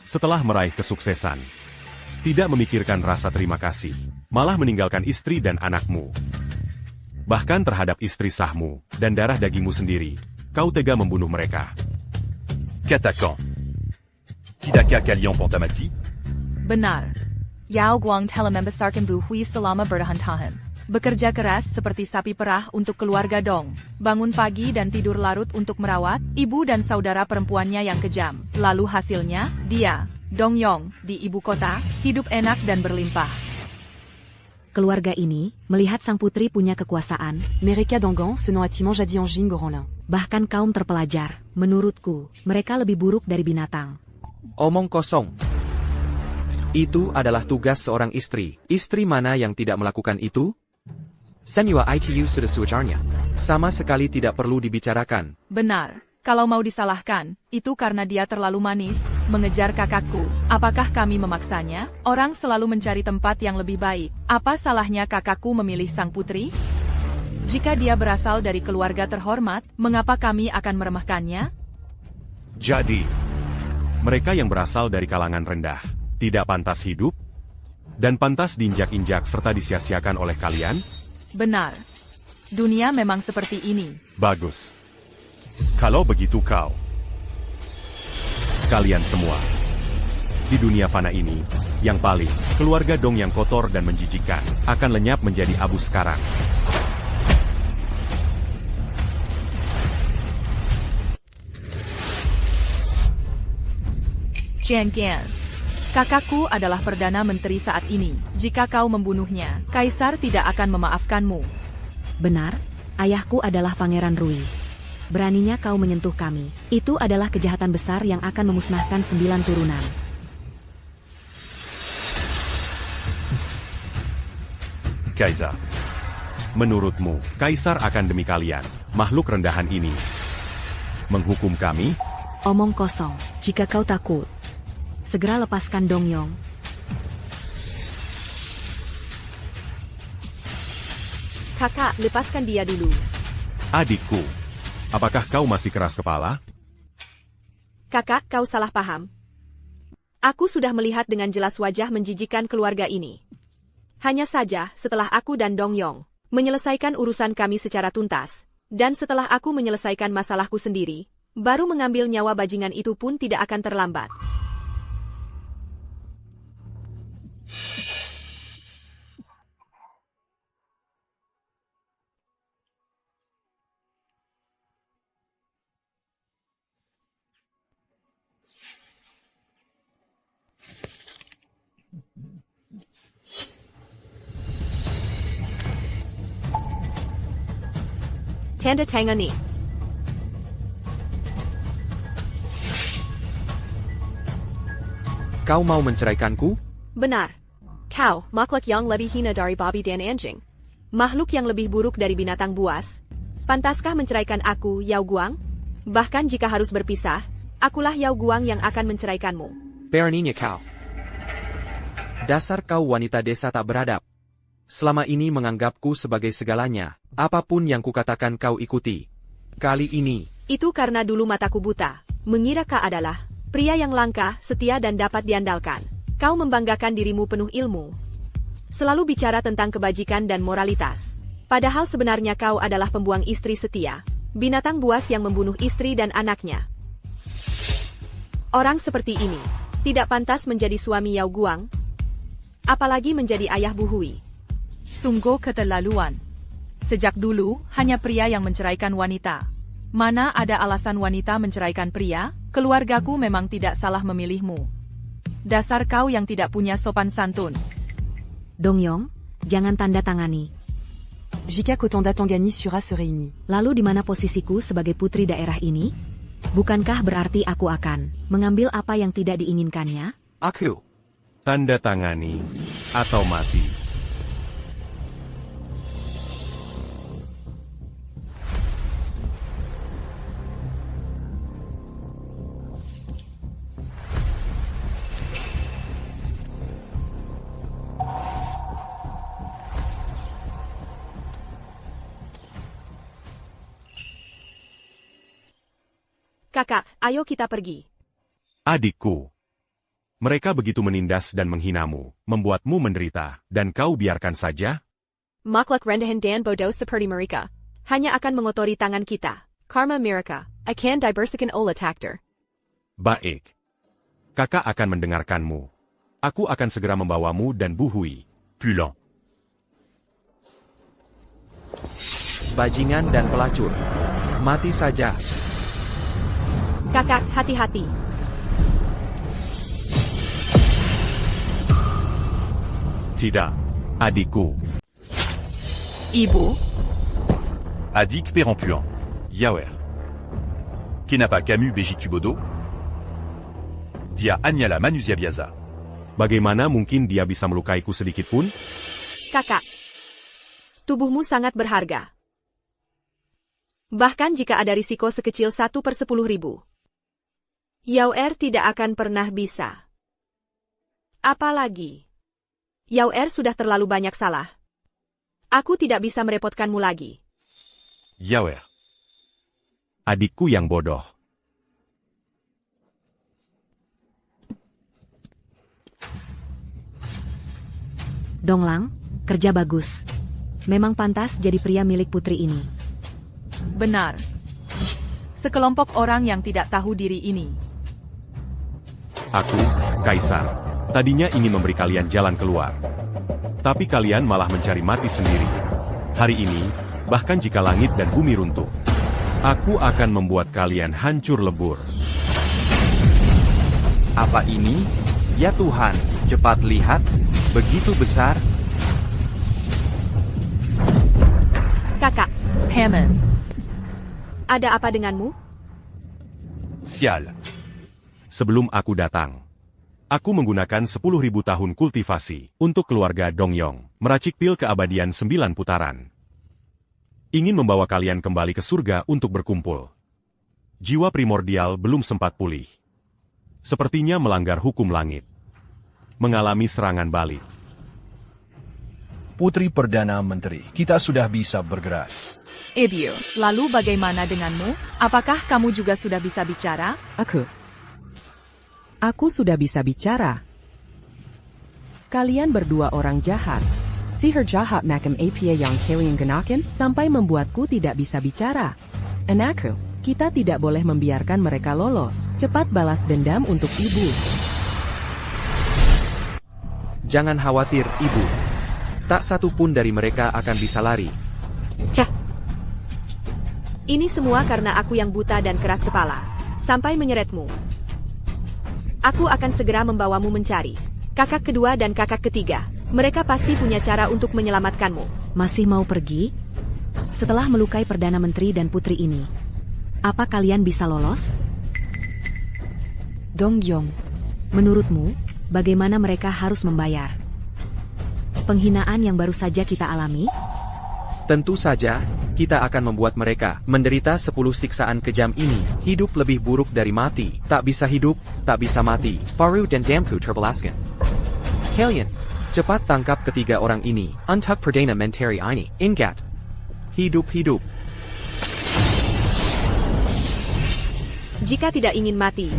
setelah meraih kesuksesan, tidak memikirkan rasa terima kasih, malah meninggalkan istri dan anakmu. Bahkan terhadap istri sahmu, dan darah dagingmu sendiri, kau tega membunuh mereka. Katakan. Tidaka kalian Pontamati? Benar. Yao Guang telah membesarkan Bu Hui selama bertahun-tahun. Bekerja keras seperti sapi perah untuk keluarga Dong. Bangun pagi dan tidur larut untuk merawat ibu dan saudara perempuannya yang kejam. Lalu hasilnya, dia, Dong Yong, di ibu kota, hidup enak dan berlimpah. Keluarga ini, melihat sang putri punya kekuasaan, Mereka Dangan, ce nom Atiman jadi Anjing Goronlin. bahkan kaum terpelajar, menurutku, mereka lebih buruk dari binatang. Omong kosong. Itu adalah tugas seorang istri. Istri mana yang tidak melakukan itu? Semua itu sudah sewajarnya. Sama sekali tidak perlu dibicarakan. Benar. Kalau mau disalahkan, itu karena dia terlalu manis, mengejar kakakku. Apakah kami memaksanya? Orang selalu mencari tempat yang lebih baik. Apa salahnya kakakku memilih sang putri? Jika dia berasal dari keluarga terhormat, mengapa kami akan meremehkannya? Jadi, mereka yang berasal dari kalangan rendah, tidak pantas hidup, dan pantas diinjak-injak serta disia-siakan oleh kalian? Benar. Dunia memang seperti ini. Bagus. Kalau begitu kalian semua, di dunia fana ini, yang paling, keluarga Dong yang kotor dan menjijikkan, akan lenyap menjadi abu sekarang. Jian Gan. Kakakku adalah Perdana Menteri saat ini. Jika kau membunuhnya, Kaisar tidak akan memaafkanmu. Benar, ayahku adalah Pangeran Rui. Beraninya kau menyentuh kami. Itu adalah kejahatan besar yang akan memusnahkan 9 turunan. Kaisar. Menurutmu, Kaisar akan demi kalian, makhluk rendahan ini, menghukum kami? Omong kosong, jika kau takut. Segera lepaskan Dong Yong. Kakak, lepaskan dia dulu. Adikku, apakah kau masih keras kepala? Kakak, kau salah paham. Aku sudah melihat dengan jelas wajah menjijikan keluarga ini. Hanya saja, setelah aku dan Dong Yong menyelesaikan urusan kami secara tuntas, dan setelah aku menyelesaikan masalahku sendiri, baru mengambil nyawa bajingan itu pun tidak akan terlambat. Tanda tangani. Kau mau menceraikanku? Benar. Kau, makhluk yang lebih hina dari babi dan anjing. Makhluk yang lebih buruk dari binatang buas. Pantaskah menceraikan aku, Yao Guang? Bahkan jika harus berpisah, akulah Yao Guang yang akan menceraikanmu. Beraninya kau. Dasar kau wanita desa tak beradab. Selama ini menganggapku sebagai segalanya. Apapun yang kukatakan kau ikuti. Kali ini. Itu karena dulu mataku buta. Mengira kau adalah pria yang langka, setia dan dapat diandalkan. Kau membanggakan dirimu penuh ilmu. Selalu bicara tentang kebajikan dan moralitas. Padahal sebenarnya kau adalah pembuang istri setia. Binatang buas yang membunuh istri dan anaknya. Orang seperti ini tidak pantas menjadi suami Yao Guang. Apalagi menjadi ayah Bu Hui. Sungguh keterlaluan. Sejak dulu, hanya pria yang menceraikan wanita. Mana ada alasan wanita menceraikan pria? Keluargaku memang tidak salah memilihmu. Dasar kau yang tidak punya sopan santun. Dongyong, jangan tanda tangani. Jika Kotanda Tangani Sura se réunit. Lalu di mana posisiku sebagai putri daerah ini? Bukankah berarti aku akan mengambil apa yang tidak diinginkannya? Aku. Tanda tangani atau mati. Kakak, ayo kita pergi. Adikku. Mereka begitu menindas dan menghinamu, membuatmu menderita, dan kau biarkan saja? Maklak rendahan dan bodoh seperti mereka. Hanya akan mengotori tangan kita. Karma mereka, akan dibersihkan oleh takdir. Baik. Kakak akan mendengarkanmu. Aku akan segera membawamu dan Bu Hui. Pulant. Bajingan dan pelacur. Mati saja. Kakak, hati-hati. Tidak, adikku. Ibu, Adik Perrampuan. Yawer. Kenapa Camus Bejitubodo? Dia Anyala Manusia Biaza. Bagaimana mungkin dia bisa melukaiku sedikit pun? Kakak, tubuhmu sangat berharga. Bahkan jika ada risiko sekecil 1/10.000. Yaoer tidak akan pernah bisa. Apalagi, Yaoer sudah terlalu banyak salah. Aku tidak bisa merepotkanmu lagi. Yawer. Adikku yang bodoh. Donglang, kerja bagus. Memang pantas jadi pria milik putri ini. benar. Sekelompok orang yang tidak tahu diri ini. Aku, Kaisar, tadinya ingin memberi kalian jalan keluar. Tapi kalian malah mencari mati sendiri. Hari ini, bahkan jika langit dan bumi runtuh, aku akan membuat kalian hancur lebur. Apa ini? Ya Tuhan, cepat lihat, begitu besar. Kakak, Paman, ada apa denganmu? Sial. Sebelum aku datang, aku menggunakan 10.000 tahun kultivasi untuk keluarga Dongyong, meracik pil keabadian 9 putaran. Ingin membawa kalian kembali ke surga untuk berkumpul. Jiwa primordial belum sempat pulih. Sepertinya melanggar hukum langit. Mengalami serangan balik. Putri Perdana Menteri, kita sudah bisa bergerak. Ebio, lalu bagaimana denganmu? Apakah kamu juga sudah bisa bicara? Aku sudah bisa bicara. Kalian berdua orang jahat. Sihir jahat makam apa yang kalian gunakan sampai membuatku tidak bisa bicara. Anakku, kita tidak boleh membiarkan mereka lolos. Cepat balas dendam untuk ibu. Jangan khawatir, Ibu. Tak satu pun dari mereka akan bisa lari. Cah. Ini semua karena aku yang buta dan keras kepala. Sampai menyeretmu. Aku akan segera membawamu mencari kakak kedua dan kakak ketiga. Mereka pasti punya cara untuk menyelamatkanmu. Masih mau pergi? Setelah melukai Perdana Menteri dan putri ini, apa kalian bisa lolos? Dongyong, menurutmu, bagaimana mereka harus membayar penghinaan yang baru saja kita alami? Tentu saja, kita akan membuat mereka menderita 10 siksaan kejam ini. Hidup lebih buruk dari mati. Tak bisa hidup, tak bisa mati. Paru dan damku terbelaskan. Kalian, cepat tangkap ketiga orang ini. Untuk Perdana Menteri ini. Ingat. Hidup-hidup. Jika tidak ingin mati,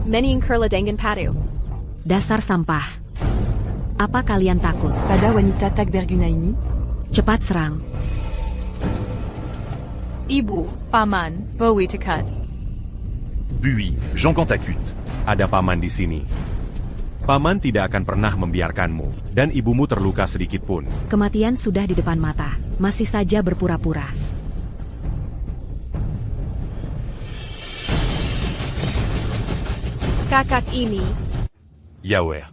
meningkerla dengan padu. Dasar sampah. Apa kalian takut? Pada wanita Tagberguna ini? Cepat serang. Ibu, Paman, Bowie Tekat. Bui, Jean Cantacut. Ada paman di sini. Paman tidak akan pernah membiarkanmu, dan ibumu terluka sedikit pun. Kematian sudah di depan mata, masih saja berpura-pura. Kakak ini, Yawer.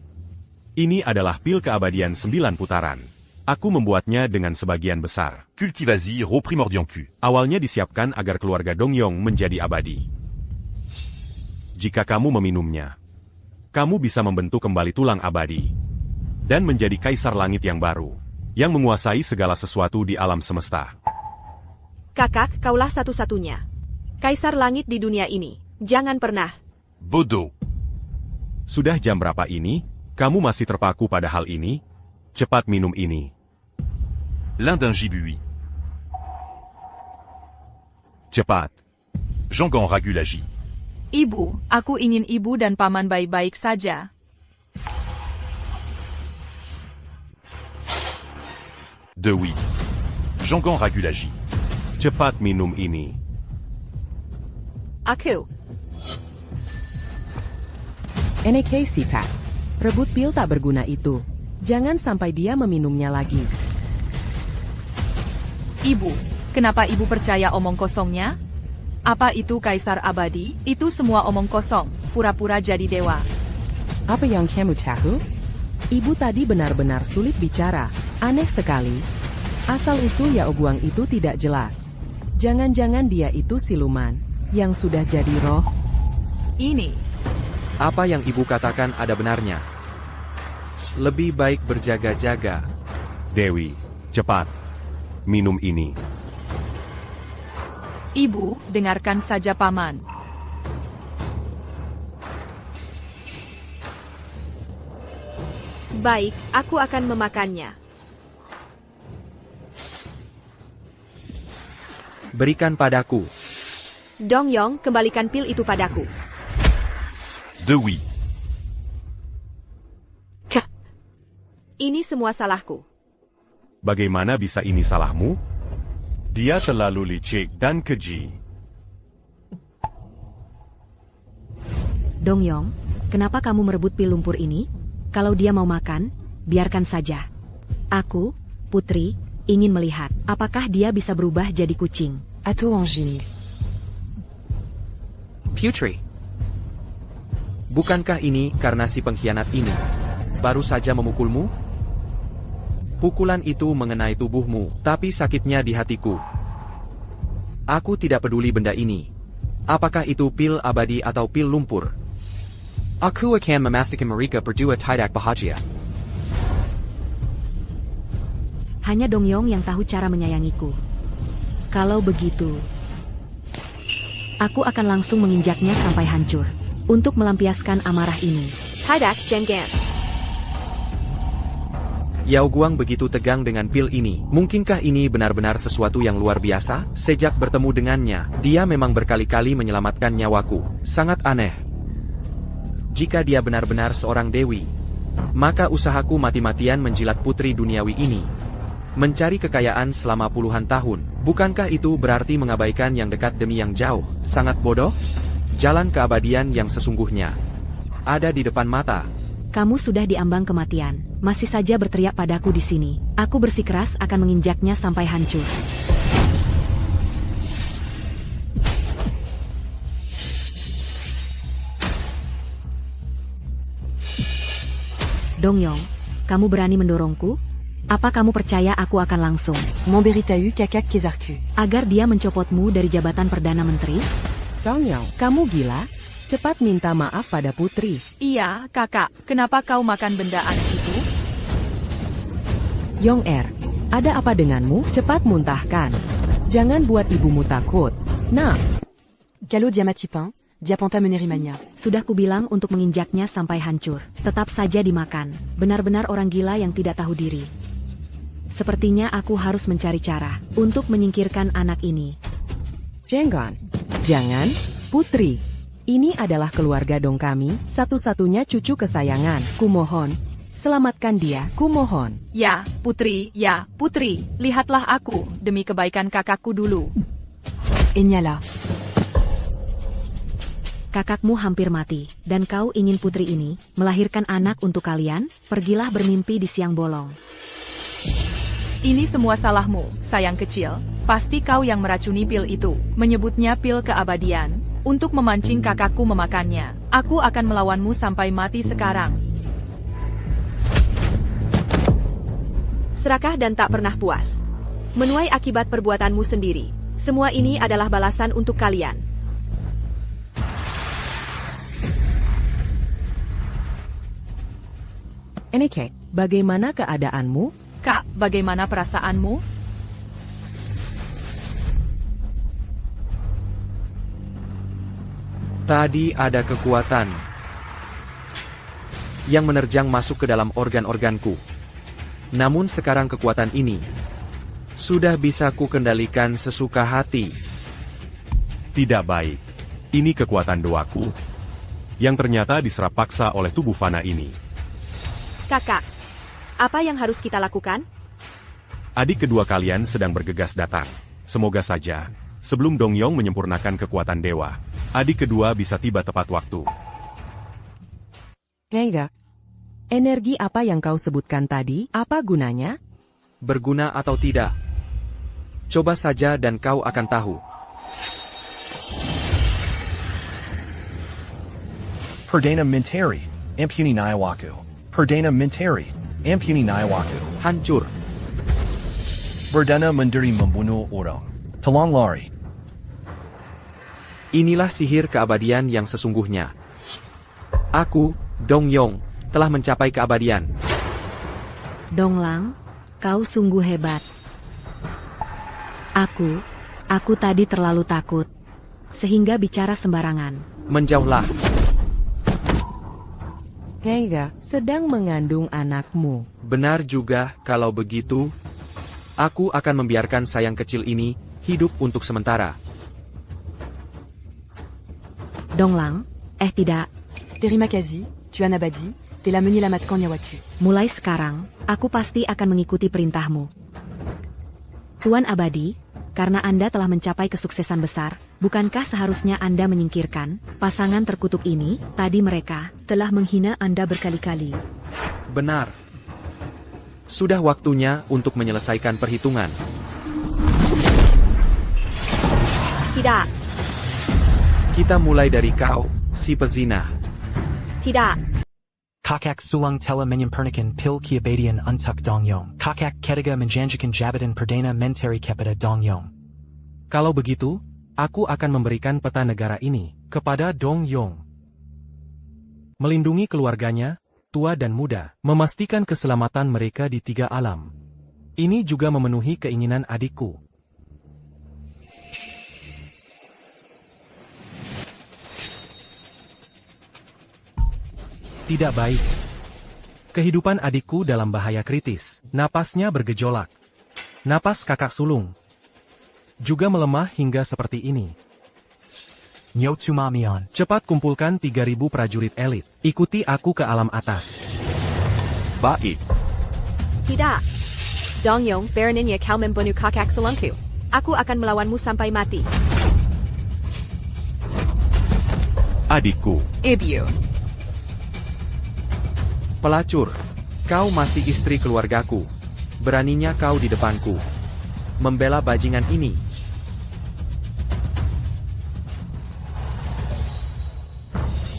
Ini adalah pil keabadian 9 putaran. Aku membuatnya dengan sebagian besar. Cultivasi Ro Primordian Q. Awalnya disiapkan agar keluarga Dongyong menjadi abadi. Jika kamu meminumnya, kamu bisa membentuk kembali tulang abadi dan menjadi kaisar langit yang baru, yang menguasai segala sesuatu di alam semesta. Kakak, kaulah satu-satunya kaisar langit di dunia ini. Jangan pernah. Bodo. Sudah jam berapa ini? Kamu masih terpaku pada hal ini? Cepat minum ini. L'un d'un gibui. Cepat. Jangan Ragulagi. Ibu, aku ingin ibu dan paman baik-baik saja. Dewi. Jangan Ragulagi. Cepat minum ini. Aku. NK Sipat. Rebut pil tak berguna itu. Jangan sampai dia meminumnya lagi. Ibu, kenapa ibu percaya omong kosongnya? Apa itu kaisar abadi? Itu semua omong kosong, pura-pura jadi dewa. Apa yang kamu tahu? Ibu tadi benar-benar sulit bicara. Aneh sekali. Asal-usul Yao Guang itu tidak jelas. Jangan-jangan dia itu siluman yang sudah jadi roh. Ini. Apa yang ibu katakan ada benarnya. Lebih baik berjaga-jaga. Dewi, cepat. Minum ini. Ibu, dengarkan saja paman. Baik, aku akan memakannya. Berikan padaku. Dongyong, kembalikan pil itu padaku. Dewi. Ini semua salahku. Bagaimana bisa ini salahmu? Dia terlalu licik dan keji. Dongyong, kenapa kamu merebut pil lumpur ini? Kalau dia mau makan, biarkan saja. Aku, Putri, ingin melihat apakah dia bisa berubah jadi kucing. Atau Angini. Putri. Bukankah ini karena si pengkhianat ini baru saja memukulmu? Pukulan itu mengenai tubuhmu, tapi sakitnya di hatiku. Aku tidak peduli benda ini. Apakah itu pil abadi atau pil lumpur? Aku akan memastikan mereka berdua tidak bahagia. Hanya Dongyong yang tahu cara menyayangiku. Kalau begitu, aku akan langsung menginjaknya sampai hancur untuk melampiaskan amarah ini. Tidak, Jenggen. Yao Guang begitu tegang dengan pil ini. Mungkinkah ini benar-benar sesuatu yang luar biasa? Sejak bertemu dengannya, dia memang berkali-kali menyelamatkan nyawaku. Sangat aneh. Jika dia benar-benar seorang dewi, maka usahaku mati-matian menjilat putri duniawi ini. Mencari kekayaan selama puluhan tahun, bukankah itu berarti mengabaikan yang dekat demi yang jauh? Sangat bodoh? Jalan keabadian yang sesungguhnya ada di depan mata. Kamu sudah diambang kematian. Masih saja berteriak padaku di sini. Aku bersikeras akan menginjaknya sampai hancur. Dongyong, kamu berani mendorongku? Apa kamu percaya aku akan langsung Memberitahu kakak Kezarku. agar dia mencopotmu dari jabatan Perdana Menteri? Dongyong, kamu gila? Cepat minta maaf pada Putri. Iya, kakak. Kenapa kau makan benda aneh itu? Yong ada apa denganmu? Cepat muntahkan. Jangan buat ibumu takut. Nah. Calo Diamatipin, Diapanta Menerimania. Sudah kubilang untuk menginjaknya sampai hancur. Tetap saja dimakan. Benar-benar orang gila yang tidak tahu diri. Sepertinya aku harus mencari cara untuk menyingkirkan anak ini. Jangan, Putri. Ini adalah keluarga dong kami, satu-satunya cucu kesayangan. Kumohon, selamatkan dia, kumohon. Ya, Putri, lihatlah aku, demi kebaikan kakakku dulu. Enyala. Kakakmu hampir mati, dan kau ingin putri ini melahirkan anak untuk kalian? Pergilah bermimpi di siang bolong. Ini semua salahmu, sayang kecil. Pasti kau yang meracuni pil itu, menyebutnya pil keabadian. Untuk memancing kakakku memakannya. Aku akan melawanmu sampai mati sekarang. serakah dan tak pernah puas. Menuai akibat perbuatanmu sendiri. Semua ini adalah balasan untuk kalian. Eneke, bagaimana keadaanmu? Kak, bagaimana perasaanmu? Tadi ada kekuatan yang menerjang masuk ke dalam organ-organku. Namun sekarang kekuatan ini sudah bisa ku kendalikan sesuka hati. Tidak baik. Ini kekuatan doaku, yang ternyata diserap paksa oleh tubuh fana ini. Kakak, apa yang harus kita lakukan? Adik kedua kalian sedang bergegas datang. Semoga saja, sebelum Dongyong menyempurnakan kekuatan dewa, adik kedua bisa tiba tepat waktu. Enggak. Energi apa yang kau sebutkan tadi? Apa gunanya? Berguna atau tidak? Coba saja dan kau akan tahu. Perdana Menteri, Ampuni Naiwaku. Perdana Menteri, Ampuni Naiwaku. Hancur. Perdana Menteri membunuh orang. Tolong lari. Inilah sihir keabadian yang sesungguhnya. Aku, Dongyong, telah mencapai keabadian. Donglang, kau sungguh hebat. Aku tadi terlalu takut. Sehingga bicara sembarangan. Menjauhlah. Enggak, sedang mengandung anakmu. Benar juga, kalau begitu, aku akan membiarkan sayang kecil ini hidup untuk sementara. Donglang, tidak. Terimakazi, Tuan Abadi, Tela Menyelamatkan Nyawaku. Mulai sekarang, aku pasti akan mengikuti perintahmu. Tuan Abadi, karena Anda telah mencapai kesuksesan besar, bukankah seharusnya Anda menyingkirkan pasangan terkutuk ini? Tadi mereka telah menghina Anda berkali-kali. Benar. Sudah waktunya untuk menyelesaikan perhitungan. Tidak. Kita mulai dari kau, si pezina. Tidak. Kakak sulang tela menyempurnakan pil kiabadian untuk Dongyong. Kakak ketiga menjanjikan jabatan Perdana Menteri kepada Dongyong. Kalau begitu, aku akan memberikan peta negara ini kepada Dongyong. Melindungi keluarganya, tua dan muda, memastikan keselamatan mereka di 3 alam. Ini juga memenuhi keinginan adikku. Tidak baik. Kehidupan adikku dalam bahaya kritis. Napasnya bergejolak. Napas kakak sulung juga melemah hingga seperti ini. Nyotumamion. Cepat kumpulkan 3.000 prajurit elit. Ikuti aku ke alam atas. Baik. Tidak. Dongyong, Baroninnya kau membunuh kakak sulungku. Aku akan melawanmu sampai mati. Adikku. Ibyu. Pelacur, kau masih istri keluargaku. Beraninya kau di depanku membela bajingan ini.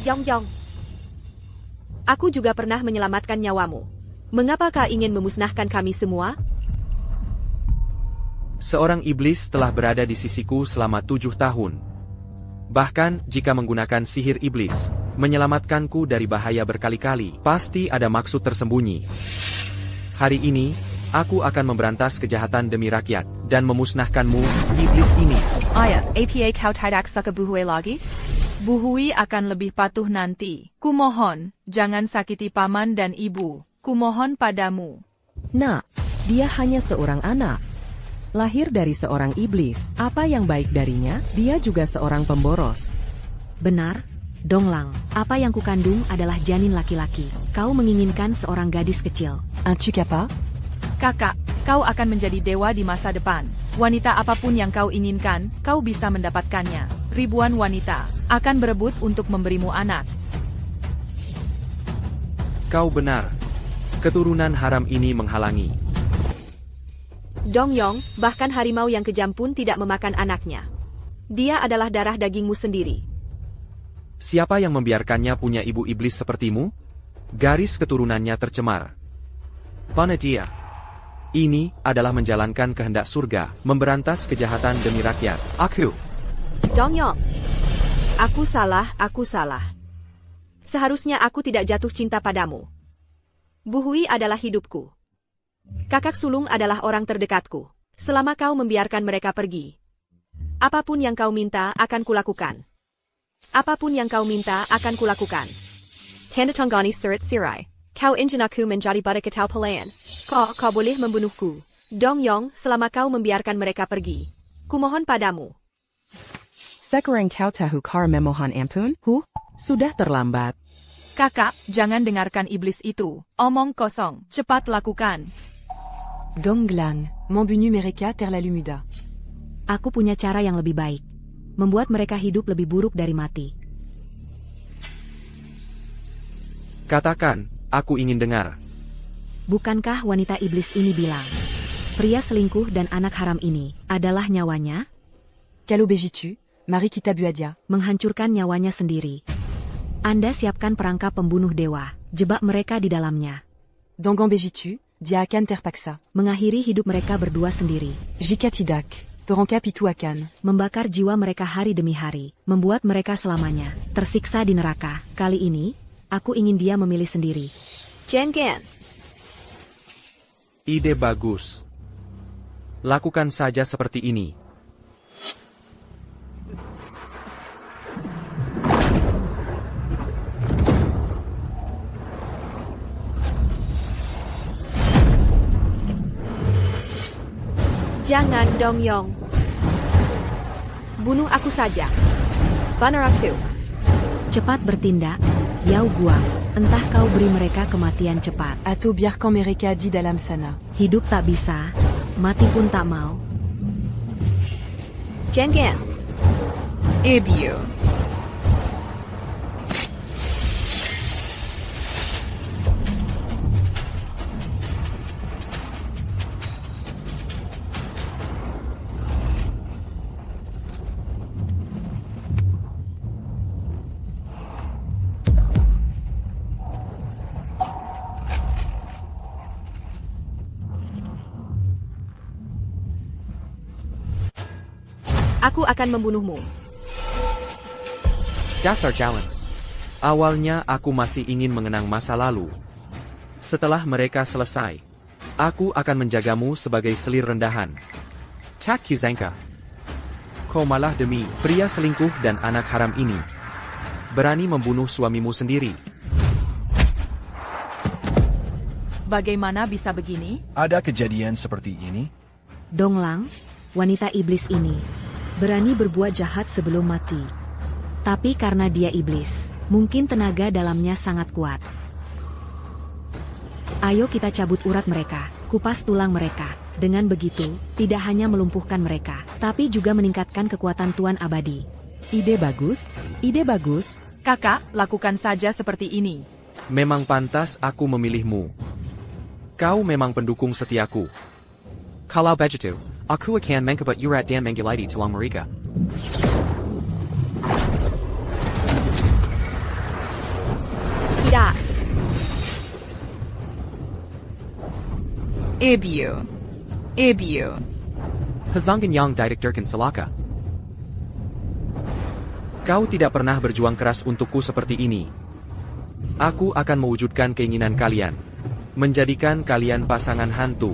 Dongyong. Aku juga pernah menyelamatkan nyawamu. Mengapa kau ingin memusnahkan kami semua? Seorang iblis telah berada di sisiku selama 7 tahun. Bahkan jika menggunakan sihir iblis, menyelamatkanku dari bahaya berkali-kali, pasti ada maksud tersembunyi. Hari ini, aku akan memberantas kejahatan demi rakyat, dan memusnahkanmu, iblis ini. Ayah, apa kau tidak suka Buhui lagi? Buhui akan lebih patuh nanti. Kumohon, jangan sakiti paman dan ibu. Kumohon padamu. Nah, dia hanya seorang anak. Lahir dari seorang iblis. Apa yang baik darinya? Dia juga seorang pemboros. Benar, Donglang. Apa yang kukandung adalah janin laki-laki. Kau menginginkan seorang gadis kecil. Un-tu kappa? Kakak, kau akan menjadi dewa di masa depan. Wanita apapun yang kau inginkan, kau bisa mendapatkannya. Ribuan wanita akan berebut untuk memberimu anak. Kau benar. Keturunan haram ini menghalangi. Dongyong, bahkan harimau yang kejam pun tidak memakan anaknya. Dia adalah darah dagingmu sendiri. Siapa yang membiarkannya punya ibu iblis sepertimu? Garis keturunannya tercemar. Mana dia? Ini adalah menjalankan kehendak surga, memberantas kejahatan demi rakyat. Aku. Dongyong. Aku salah. Seharusnya aku tidak jatuh cinta padamu. Bu Hui adalah hidupku. Kakak sulung adalah orang terdekatku. Selama kau membiarkan mereka pergi, apapun yang kau minta akan kulakukan. Apapun yang kau minta akan kulakukan. Tanda Tonggani Surat Sirai. Kau ingin aku menjadi budak atau pelayan? Kau boleh membunuhku, Dongyong, selama kau membiarkan mereka pergi. Kumohon padamu. Sekarang kau tahu cara memohon ampun? Sudah terlambat. Kakak, jangan dengarkan iblis itu. Omong kosong, cepat lakukan. Donglang, mon but numérica ter la lumuda. Aku punya cara yang lebih baik. Membuat mereka hidup lebih buruk dari mati. Katakan, aku ingin dengar. Bukankah wanita iblis ini bilang, pria selingkuh dan anak haram ini adalah nyawanya? Quelle obéis-tu, Marie Kitabuadia? Menghancurkan nyawanya sendiri. Anda siapkan perangkap pembunuh dewa, jebak mereka di dalamnya. Dongon bégitu, dia akan terpaksa. Mengakhiri hidup mereka berdua sendiri. Jika tidak, perangkap itu akan membakar jiwa mereka hari demi hari, membuat mereka selamanya tersiksa di neraka. Kali ini, aku ingin dia memilih sendiri. Jenggen. Ide bagus. Lakukan saja seperti ini. Jangan, Dongyong. Bunuh aku saja. Banar aku. Cepat bertindak, Yao Guang. Entah kau beri mereka kematian cepat. Atau biarkan mereka di dalam sana. Hidup tak bisa, mati pun tak mau. Jenggen. Ebio. Aku akan membunuhmu. Dasar challenge. Awalnya aku masih ingin mengenang masa lalu. Setelah mereka selesai, aku akan menjagamu sebagai selir rendahan. Tak Kuzanka. Kau malah demi pria selingkuh dan anak haram ini berani membunuh suamimu sendiri. Bagaimana bisa begini? Ada kejadian seperti ini? Donglang, wanita iblis ini berani berbuat jahat sebelum mati. Tapi karena dia iblis, mungkin tenaga dalamnya sangat kuat. Ayo kita cabut urat mereka, kupas tulang mereka. Dengan begitu, tidak hanya melumpuhkan mereka, tapi juga meningkatkan kekuatan Tuan Abadi. Ide bagus, ide bagus. Kakak, lakukan saja seperti ini. Memang pantas aku memilihmu. Kau memang pendukung setiaku. Kalau begitu, aku akan mengkebat urat dan menggilati tulang mereka. Tidak. Ebio. Hazangan yang didikterkan selaka. Kau tidak pernah berjuang keras untukku seperti ini. Aku akan mewujudkan keinginan kalian. Menjadikan kalian pasangan hantu.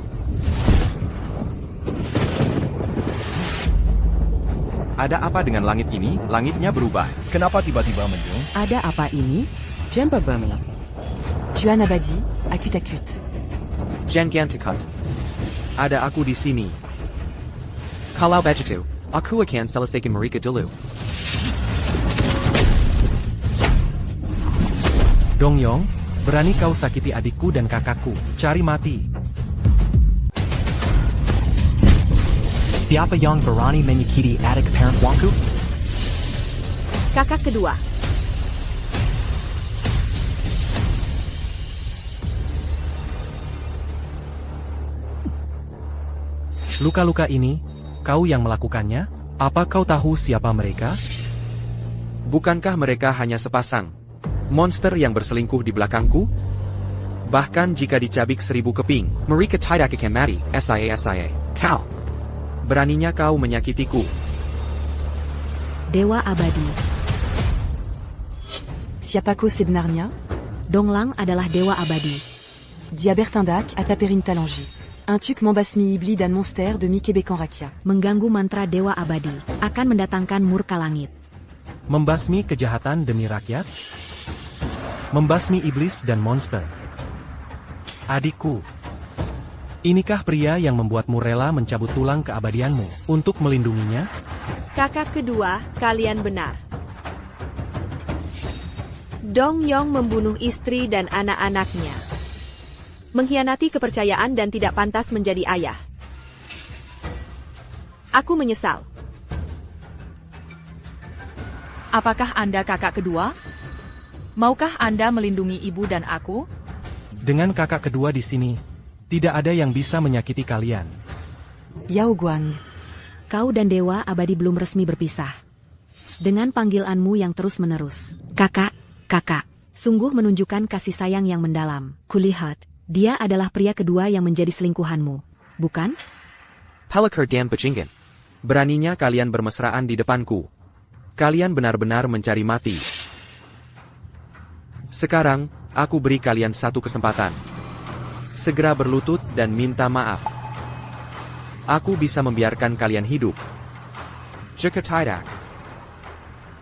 Ada apa dengan langit ini? Langitnya berubah. Kenapa tiba-tiba mendung? Ada apa ini? Jempa Bumi. Tuan Abadi, akut-akut. Jangan takut. Ada aku di sini. Kalau begitu, aku akan selesaikan mereka dulu. Dongyong, berani kau sakiti adikku dan kakakku. Cari mati. Siapa yang berani menyakiti adik perempuanku? Kakak kedua. Luka-luka ini, kau yang melakukannya? Apa kau tahu siapa mereka? Bukankah mereka hanya sepasang monster yang berselingkuh di belakangku? Bahkan jika dicabik 1000 keping, mereka tidak akan mati. Saya. Kau. Beraninya kau menyakitiku. Dewa abadi. Siapako sebenarnya? Donglang adalah dewa abadi. Diabertindak ataperin talangi. Un tuk membasmi ibli dan monster de Mikebekan Rakia. Mengganggu mantra dewa abadi akan mendatangkan murka langit. Membasmi kejahatan demi rakyat? Membasmi iblis dan monster. Adikku. Inikah pria yang membuatmu rela mencabut tulang keabadianmu untuk melindunginya? Kakak kedua, kalian benar. Dong Yong membunuh istri dan anak-anaknya. Mengkhianati kepercayaan dan tidak pantas menjadi ayah. Aku menyesal. Apakah Anda kakak kedua? Maukah Anda melindungi ibu dan aku? Dengan kakak kedua di sini, tidak ada yang bisa menyakiti kalian. Yao Guang. Kau dan dewa abadi belum resmi berpisah. Dengan panggilanmu yang terus-menerus, kakak, sungguh menunjukkan kasih sayang yang mendalam. Kulihat, dia adalah pria kedua yang menjadi selingkuhanmu, bukan? Pelakar dan Pecinggan. Beraninya kalian bermesraan di depanku. Kalian benar-benar mencari mati. Sekarang, aku beri kalian satu kesempatan. Segera berlutut dan minta maaf. Aku bisa membiarkan kalian hidup. Jika tidak,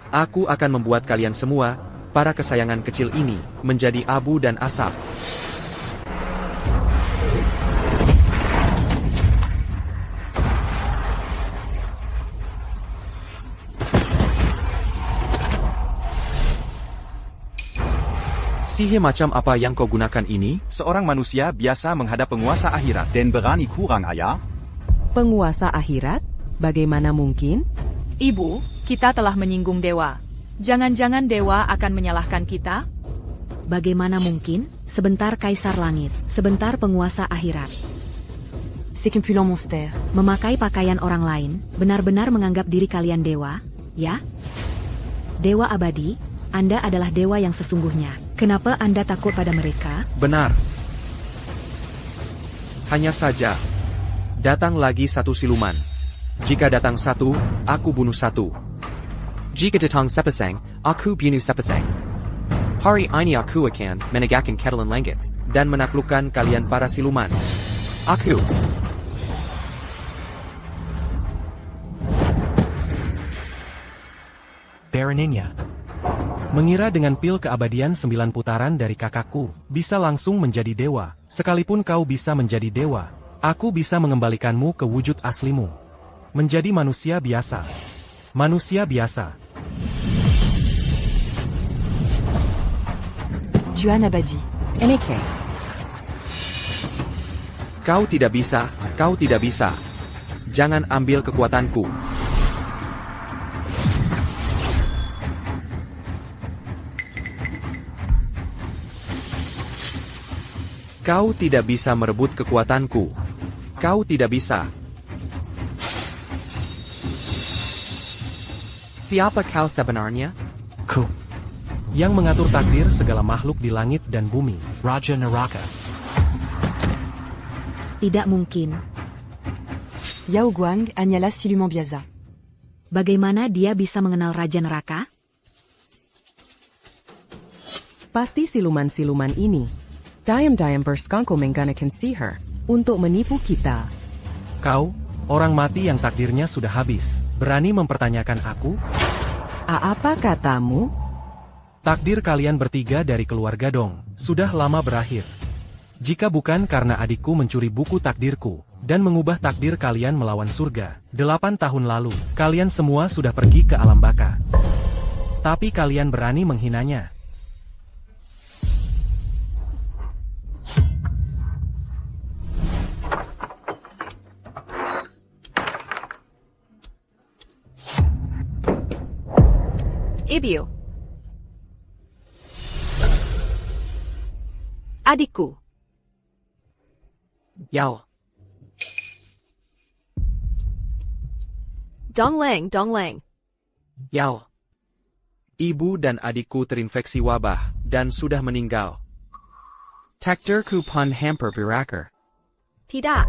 aku akan membuat kalian semua, para kesayangan kecil ini, menjadi abu dan asap. Sihir macam apa yang kau gunakan ini? Seorang manusia biasa menghadap penguasa akhirat. Den berani kurang, ayah? Penguasa akhirat? Bagaimana mungkin? Ibu, kita telah menyinggung dewa. Jangan-jangan dewa akan menyalahkan kita? Bagaimana mungkin? Sebentar kaisar langit, sebentar penguasa akhirat. C'est qu'impulant monster. Memakai pakaian orang lain, benar-benar menganggap diri kalian dewa, ya? Dewa abadi, Anda adalah dewa yang sesungguhnya. Kenapa Anda takut pada mereka? Benar. Hanya saja, datang lagi satu siluman. Jika datang satu, aku bunuh satu. Jika datang sepasang, aku bunuh sepasang. Hari ini aku akan menegakkan kedalam langit dan menaklukkan kalian para siluman. Aku. Beraninya. Mengira dengan pil keabadian 9 putaran dari kakakku, bisa langsung menjadi dewa. Sekalipun kau bisa menjadi dewa, aku bisa mengembalikanmu ke wujud aslimu. Menjadi manusia biasa. Manusia biasa. Tuan Abadi. NK. Kau tidak bisa, kau tidak bisa. Jangan ambil kekuatanku. Kau tidak bisa merebut kekuatanku. Kau tidak bisa. Siapa kau sebenarnya? Ku. Yang mengatur takdir segala makhluk di langit dan bumi. Raja Naraka. Tidak mungkin. Yao Guang hanyalah siluman biasa. Bagaimana dia bisa mengenal Raja Neraka? Pasti siluman-siluman ini. Diam-diam berskangko menggunakan sihir untuk menipu kita. Kau, orang mati yang takdirnya sudah habis, berani mempertanyakan aku? Apa katamu? Takdir kalian bertiga dari keluarga Dong sudah lama berakhir. Jika bukan karena adikku mencuri buku takdirku dan mengubah takdir kalian melawan surga, 8 tahun lalu, kalian semua sudah pergi ke alam baka. Tapi kalian berani menghinanya. Ibio. Adikku. Yao. Dongleng. Yao. Ibu dan adikku terinfeksi wabah dan sudah meninggal. Takdirku pun hampir berakhir. Tidak.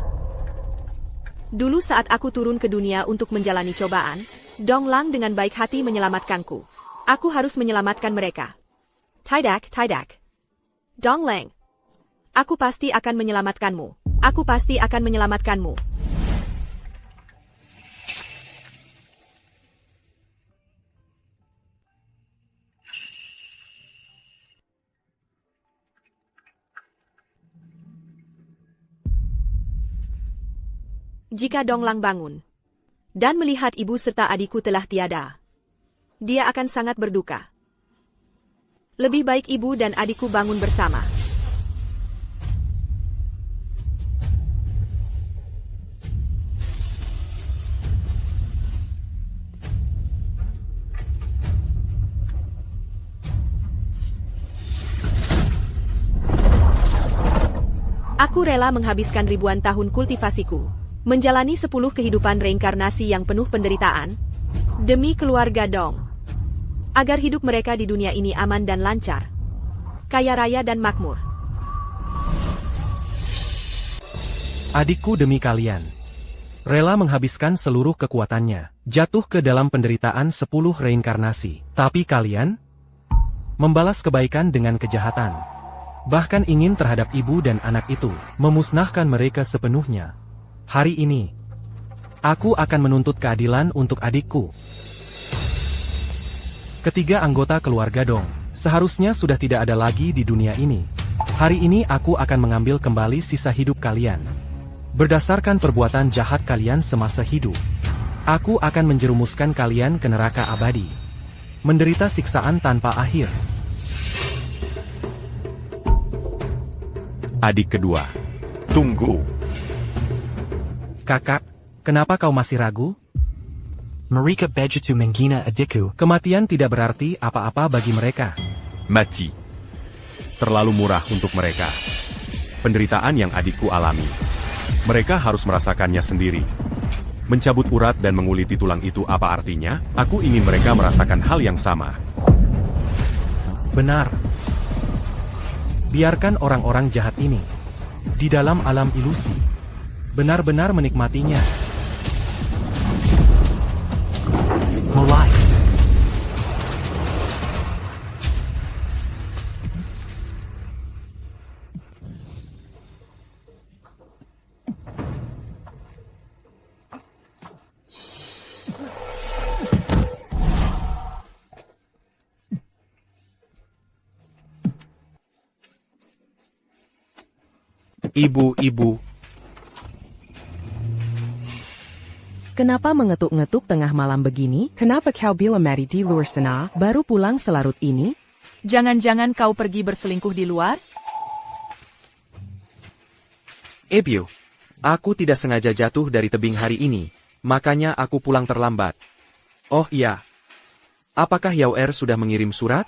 Dulu saat aku turun ke dunia untuk menjalani cobaan, Dong Lang dengan baik hati menyelamatkanku. Aku harus menyelamatkan mereka. Tidak. Dong Lang. Aku pasti akan menyelamatkanmu. Aku pasti akan menyelamatkanmu. Jika Dong Lang bangun dan melihat ibu serta adikku telah tiada, dia akan sangat berduka. Lebih baik ibu dan adikku bangun bersama. Aku rela menghabiskan ribuan tahun kultivasiku, menjalani 10 kehidupan reinkarnasi yang penuh penderitaan, demi keluarga Dong. Agar hidup mereka di dunia ini aman dan lancar, kaya raya dan makmur. Adikku demi kalian. Rela menghabiskan seluruh kekuatannya, jatuh ke dalam penderitaan 10 reinkarnasi. Tapi kalian membalas kebaikan dengan kejahatan. Bahkan ingin terhadap ibu dan anak itu, memusnahkan mereka sepenuhnya. Hari ini, aku akan menuntut keadilan untuk adikku. Ketiga anggota keluarga Dong, seharusnya sudah tidak ada lagi di dunia ini. Hari ini aku akan mengambil kembali sisa hidup kalian. Berdasarkan perbuatan jahat kalian semasa hidup, aku akan menjerumuskan kalian ke neraka abadi. Menderita siksaan tanpa akhir. Adik kedua. Tunggu. Kakak, kenapa kau masih ragu? Marika bejitu mengina adikku. Kematian tidak berarti apa-apa bagi mereka. Maci. Terlalu murah untuk mereka. Penderitaan yang adikku alami, mereka harus merasakannya sendiri. Mencabut urat dan menguliti tulang itu apa artinya? Aku ingin mereka merasakan hal yang sama. Benar. Biarkan orang-orang jahat ini di dalam alam ilusi benar-benar menikmatinya. Mulai. Ibu. Kenapa mengetuk-ngetuk tengah malam begini? Kenapa kau bila mati di luar sana? Baru pulang selarut ini? Jangan-jangan kau pergi berselingkuh di luar? Ebio, aku tidak sengaja jatuh dari tebing hari ini, makanya aku pulang terlambat. Oh iya, apakah Yao sudah mengirim surat?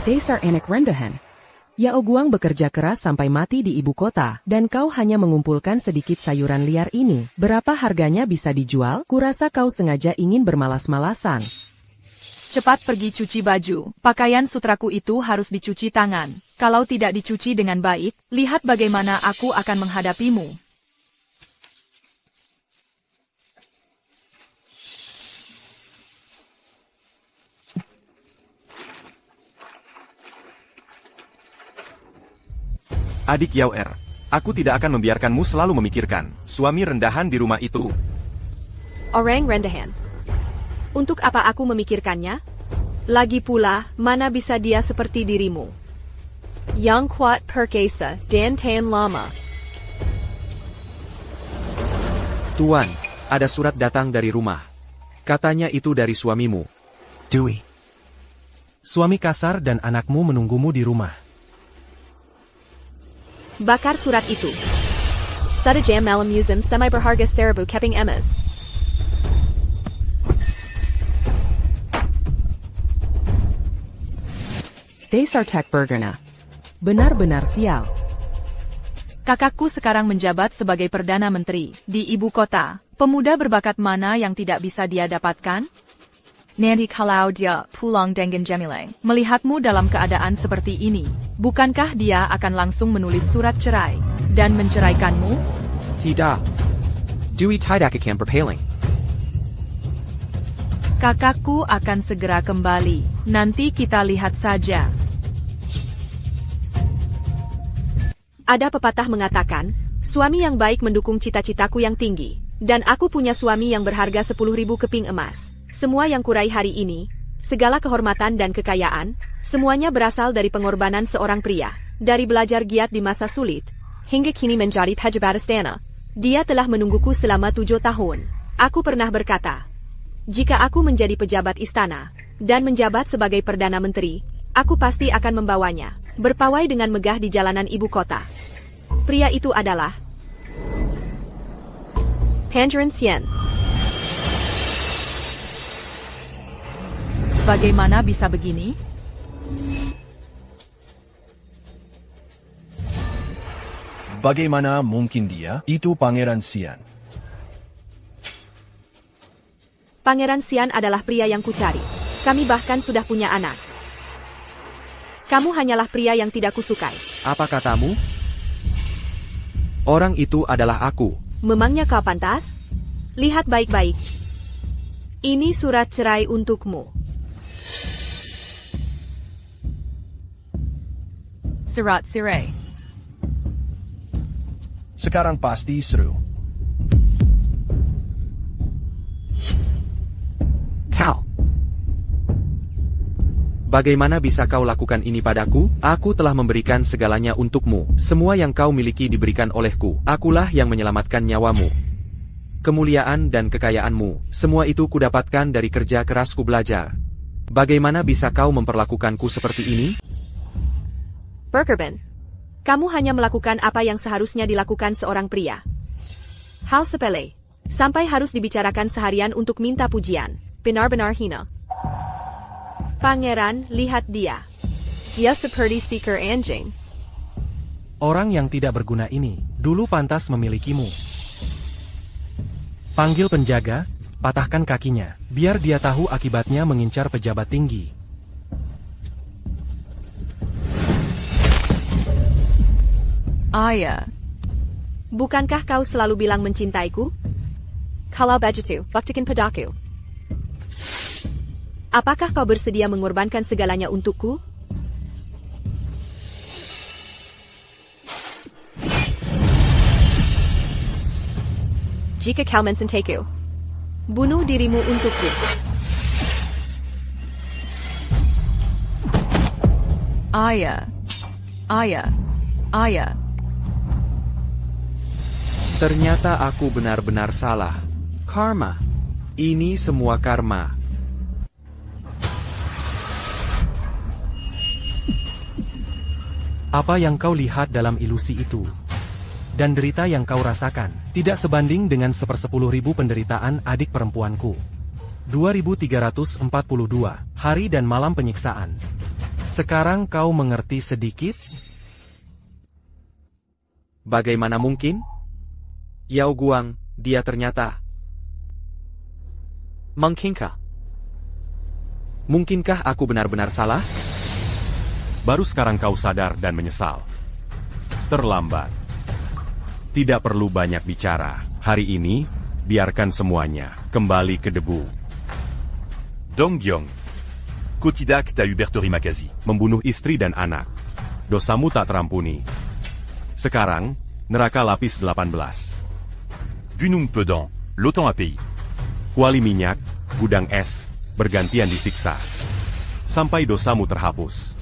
Dasar anak rendahan. Yao Guang bekerja keras sampai mati di ibu kota, dan kau hanya mengumpulkan sedikit sayuran liar ini. Berapa harganya bisa dijual? Kurasa kau sengaja ingin bermalas-malasan. Cepat pergi cuci baju. Pakaian sutraku itu harus dicuci tangan. Kalau tidak dicuci dengan baik, lihat bagaimana aku akan menghadapimu. Adik Yao, aku tidak akan membiarkanmu selalu memikirkan suami rendahan di rumah itu. Orang rendahan. Untuk apa aku memikirkannya? Lagi pula, mana bisa dia seperti dirimu? Yang kuat perkasa dan tahan lama. Tuan, ada surat datang dari rumah. Katanya itu dari suamimu. Dewey. Suami kasar dan anakmu menunggumu di rumah. Bakar surat itu. Sadajam malam musim semi berharga seribu keping emas. Dasar tak berguna. Benar-benar sial. Kakakku sekarang menjabat sebagai Perdana Menteri di ibu kota. Pemuda berbakat mana yang tidak bisa dia dapatkan? Nanti kalau dia pulang dengan Jamileng, melihatmu dalam keadaan seperti ini, Bukankah dia akan langsung menulis surat cerai dan menceraikanmu? Tidak. Dui tidak akan berpaling. Kakakku akan segera kembali. Nanti kita lihat saja. Ada pepatah mengatakan, suami yang baik mendukung cita-citaku yang tinggi. Dan aku punya suami yang berharga 10.000 keping emas. Semua yang kurai hari ini, segala kehormatan dan kekayaan, semuanya berasal dari pengorbanan seorang pria. Dari belajar giat di masa sulit, hingga kini menjadi pejabat istana. Dia telah menungguku selama 7 tahun. Aku pernah berkata, jika aku menjadi pejabat istana, dan menjabat sebagai Perdana Menteri, aku pasti akan membawanya, berpawai dengan megah di jalanan ibu kota. Pria itu adalah Pangeran Xian. Bagaimana bisa begini? Bagaimana mungkin dia? Itu Pangeran Xian. Pangeran Xian adalah pria yang kucari. Kami bahkan sudah punya anak. Kamu hanyalah pria yang tidak kusukai. Apa katamu? Orang itu adalah aku. Memangnya kau pantas? Lihat baik-baik. Ini surat cerai untukmu. Surat cerai. Sekarang pasti seru. Kau. Bagaimana bisa kau lakukan ini padaku? Aku telah memberikan segalanya untukmu. Semua yang kau miliki diberikan olehku. Akulah yang menyelamatkan nyawamu. Kemuliaan dan kekayaanmu, semua itu kudapatkan dari kerja kerasku belajar. Bagaimana bisa kau memperlakukanku seperti ini? Berkerben, kamu hanya melakukan apa yang seharusnya dilakukan seorang pria. Hal sepele, sampai harus dibicarakan seharian untuk minta pujian. Benar-benar hina. Pangeran, lihat dia. Dia seperti seeker anjing. Orang yang tidak berguna ini, dulu pantas memilikimu. Panggil penjaga, patahkan kakinya, biar dia tahu akibatnya mengincar pejabat tinggi. Ayah. Bukankah kau selalu bilang mencintaiku? Kalau begitu, buktikan padaku. Apakah kau bersedia mengorbankan segalanya untukku? Jika kau mencintaiku, bunuh dirimu untukku. Ayah. Ayah. Ayah. Ternyata aku benar-benar salah. Karma. Ini semua karma. Apa yang kau lihat dalam ilusi itu? Dan derita yang kau rasakan, tidak sebanding dengan 1/10.000 penderitaan adik perempuanku. 2342, hari dan malam penyiksaan. Sekarang kau mengerti sedikit? Bagaimana mungkin? Yao Guang, dia ternyata... Mungkinkah? Mungkinkah aku benar-benar salah? Baru sekarang kau sadar dan menyesal. Terlambat. Tidak perlu banyak bicara. Hari ini, biarkan semuanya kembali ke debu. Dong Gyong. Kau tidak tahu terima kasih. Membunuh istri dan anak. Dosamu tak terampuni. Sekarang, neraka lapis 18. Gunung Pedang, l'Otan API. Kuali minyak, gudang es, bergantian disiksa. Sampai dosamu terhapus.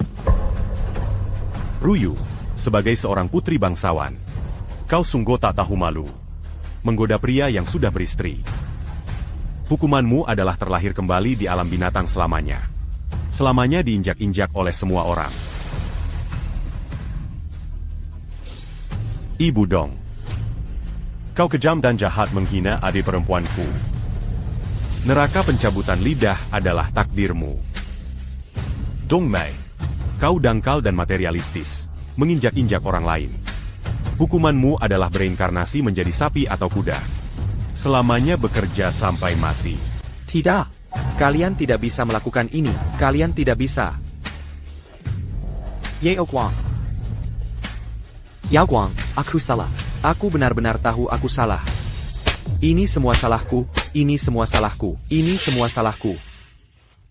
Ruyu, sebagai seorang putri bangsawan, kau sungguh tak tahu malu. Menggoda pria yang sudah beristri. Hukumanmu adalah terlahir kembali di alam binatang selamanya. Selamanya diinjak-injak oleh semua orang. Ibu Dong. Kau kejam dan jahat menghina adik perempuanku. Neraka pencabutan lidah adalah takdirmu. Dong Mai. Kau dangkal dan materialistis, menginjak-injak orang lain. Hukumanmu adalah bereinkarnasi menjadi sapi atau kuda. Selamanya bekerja sampai mati. Tidak. Kalian tidak bisa melakukan ini. Kalian tidak bisa. Yao Guang. Yao Guang, aku salah. Aku benar-benar tahu aku salah. Ini semua salahku, ini semua salahku, ini semua salahku.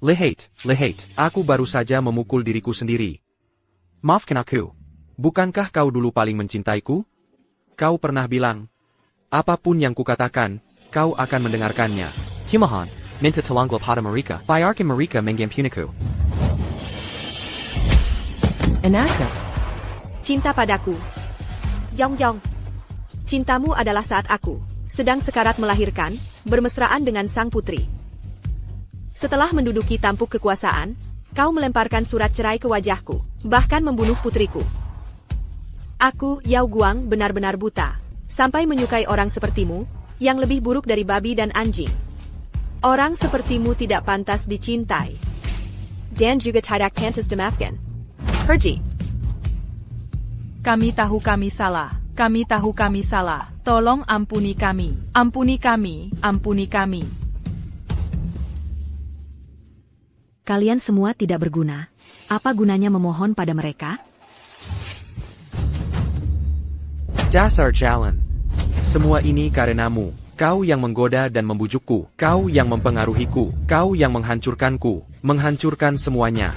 Lihat, aku baru saja memukul diriku sendiri. Maafkan aku. Bukankah kau dulu paling mencintaiku? Kau pernah bilang, apapun yang kukatakan, kau akan mendengarkannya. Himahan, minta tolonglah pada mereka. Biarkan mereka mengampuniku. Enaka. Cinta padaku. Yong. Cintamu adalah saat aku sedang sekarat melahirkan, bermesraan dengan sang putri. Setelah menduduki tampuk kekuasaan, kau melemparkan surat cerai ke wajahku, bahkan membunuh putriku. Aku, Yao Guang, benar-benar buta, sampai menyukai orang sepertimu, yang lebih buruk dari babi dan anjing. Orang sepertimu tidak pantas dicintai. Dan juga tidak pantas dimaafkan. Pergi. Kami tahu kami salah. Kami tahu kami salah. Tolong ampuni kami. Ampuni kami. Ampuni kami. Kalian semua tidak berguna. Apa gunanya memohon pada mereka? Dasar jalan. Semua ini karenamu. Kau yang menggoda dan membujukku. Kau yang mempengaruhiku. Kau yang menghancurkanku. Menghancurkan semuanya.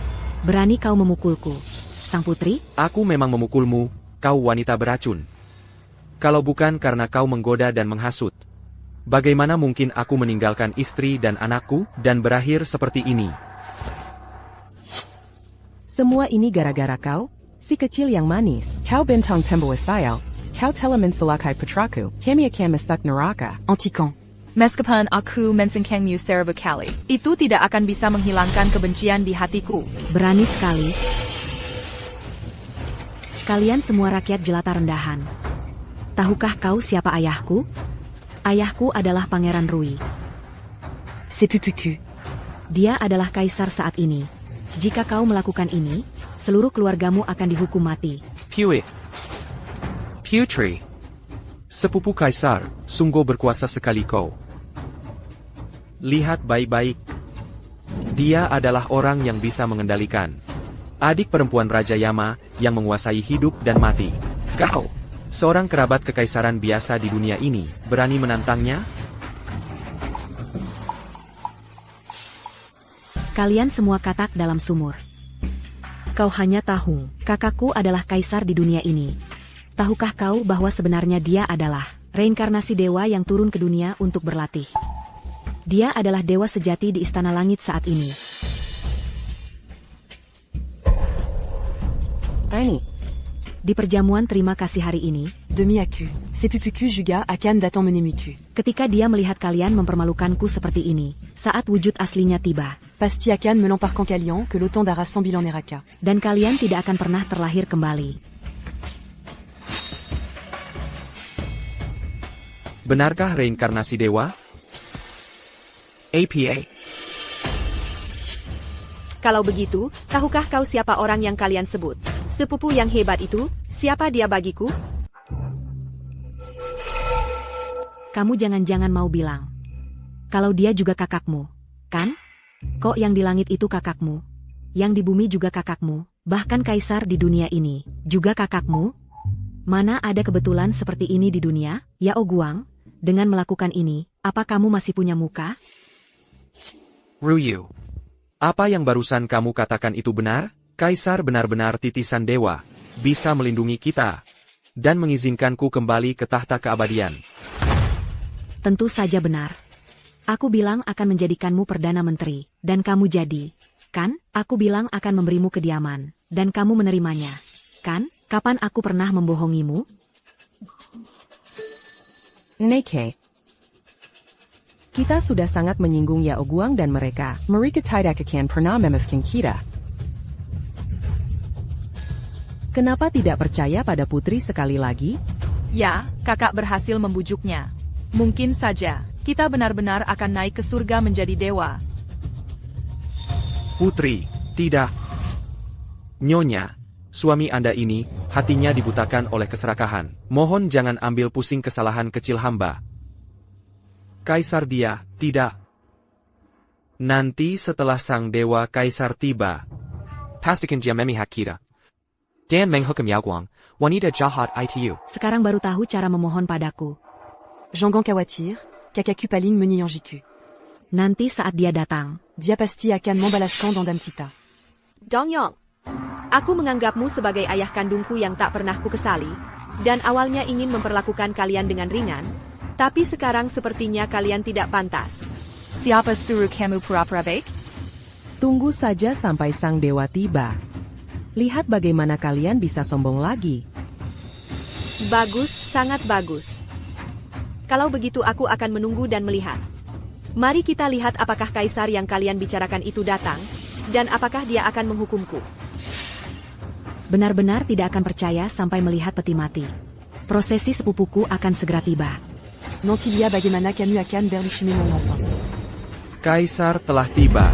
Berani kau memukulku, sang putri? Aku memang memukulmu, kau wanita beracun. Kalau bukan karena kau menggoda dan menghasut, bagaimana mungkin aku meninggalkan istri dan anakku, dan berakhir seperti ini? Semua ini gara-gara kau, si kecil yang manis. Kau bentang pembawa sayal. Kau telah mensalakai putraku. Kami akan masuk neraka. Anti-camp. Meskipun aku mensengkengmu secara berkali, itu tidak akan bisa menghilangkan kebencian di hatiku. Berani sekali. Kalian semua rakyat jelata rendahan. Tahukah kau siapa ayahku? Ayahku adalah Pangeran Rui. C'est Pupuku. Dia adalah kaisar saat ini. Jika kau melakukan ini, seluruh keluargamu akan dihukum mati. Putri. Sepupu kaisar, sungguh berkuasa sekali kau. Lihat baik-baik. Dia adalah orang yang bisa mengendalikan. Adik perempuan Raja Yama yang menguasai hidup dan mati. Kau, seorang kerabat kekaisaran biasa di dunia ini, berani menantangnya? Kalian semua katak dalam sumur. Kau hanya tahu, kakakku adalah kaisar di dunia ini. Tahukah kau bahwa sebenarnya dia adalah reinkarnasi dewa yang turun ke dunia untuk berlatih? Dia adalah dewa sejati di Istana Langit saat ini. Ani. Di perjamuan terima kasih hari ini, Demi-Aku. C'est Pupuku juga akan datang menemiku. ketika dia melihat kalian mempermalukanku seperti ini, saat wujud aslinya tiba, Pasti akan melemparkan kalian ke l'autan darah sembilan neraka. dan kalian tidak akan pernah terlahir kembali. Benarkah reinkarnasi dewa? APA. Kalau begitu, tahukah kau siapa orang yang kalian sebut? Sepupu yang hebat itu, siapa dia bagiku? Kamu jangan-jangan mau bilang, kalau dia juga kakakmu, kan? Kok yang di langit itu kakakmu? Yang di bumi juga kakakmu? Bahkan kaisar di dunia ini, juga kakakmu? Mana ada kebetulan seperti ini di dunia, Yao Guang? Dengan melakukan ini, apa kamu masih punya muka? Ruyu. Apa yang barusan kamu katakan itu benar? Kaisar benar-benar titisan dewa, bisa melindungi kita, dan mengizinkanku kembali ke tahta keabadian. Tentu saja benar. Aku bilang akan menjadikanmu Perdana Menteri, dan kamu jadi. Kan? Aku bilang akan memberimu kediaman, dan kamu menerimanya. Kan? Kapan aku pernah membohongimu? Neke. Kita sudah sangat menyinggung Yao Guang dan mereka. Mereka tidak akan pernah memaafkan kita. Kenapa tidak percaya pada putri sekali lagi? Ya, kakak berhasil membujuknya. Mungkin saja, kita benar-benar akan naik ke surga menjadi dewa. Putri, tidak. Nyonya, suami Anda ini, hatinya dibutakan oleh keserakahan. Mohon jangan ambil pusing kesalahan kecil hamba. Kaisar dia, tidak. Nanti setelah sang dewa kaisar tiba, pastikan dia memihak kita. Dan menghukum Yao Guang, wanita jahat itu. Sekarang baru tahu cara memohon padaku. Janggang Kawatir, Kakaku Paling Menyianjiku. Nanti saat dia datang. Diapasti akan membalaskan dendam kita. Dongyong, aku menganggapmu sebagai ayah kandungku yang tak pernah kukesali, dan awalnya ingin memperlakukan kalian dengan ringan, tapi sekarang sepertinya kalian tidak pantas. Siapa suruh kamu pura-pura baik? Tunggu saja sampai sang dewa tiba. Lihat bagaimana kalian bisa sombong lagi. Bagus, sangat bagus. Kalau begitu aku akan menunggu dan melihat. Mari kita lihat apakah kaisar yang kalian bicarakan itu datang, dan apakah dia akan menghukumku. Benar-benar tidak akan percaya sampai melihat peti mati. Prosesi sepupuku akan segera tiba. Nantilia bagaimana kamu akan berlusumi mon enfant. Kaisar telah tiba.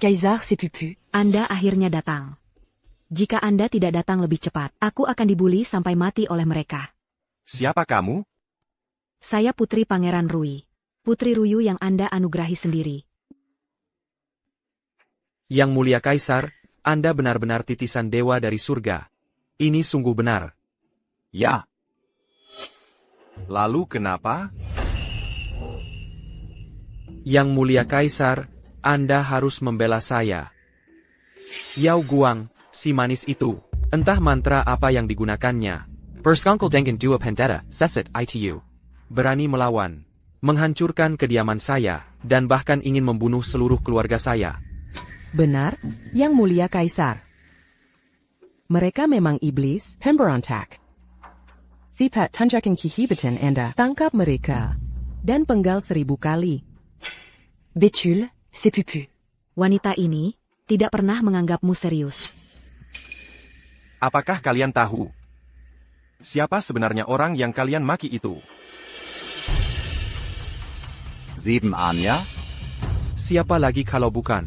Kaisar Sepupu. Anda akhirnya datang. Jika Anda tidak datang lebih cepat, aku akan dibully sampai mati oleh mereka. Siapa kamu? Saya Putri Pangeran Rui. Putri Ruyu yang Anda anugerahi sendiri. Yang mulia Kaisar, Anda benar-benar titisan dewa dari surga. Ini sungguh benar. Ya. Lalu kenapa? Yang mulia Kaisar, Anda harus membela saya. Yao Guang, si manis itu, entah mantra apa yang digunakannya. Berskongkol dengan dua pendeta, seset itu. Berani melawan, menghancurkan kediaman saya, dan bahkan ingin membunuh seluruh keluarga saya. Benar, Yang Mulia Kaisar. Mereka memang iblis, pemberontak. Sipat tunjukkan kehebatan Anda. Tangkap mereka. Dan penggal 1000 kali. Betul, Sepupu. Wanita ini tidak pernah menganggapmu serius. Apakah kalian tahu? Siapa sebenarnya orang yang kalian maki itu? 7 Anya? Siapa lagi kalau bukan?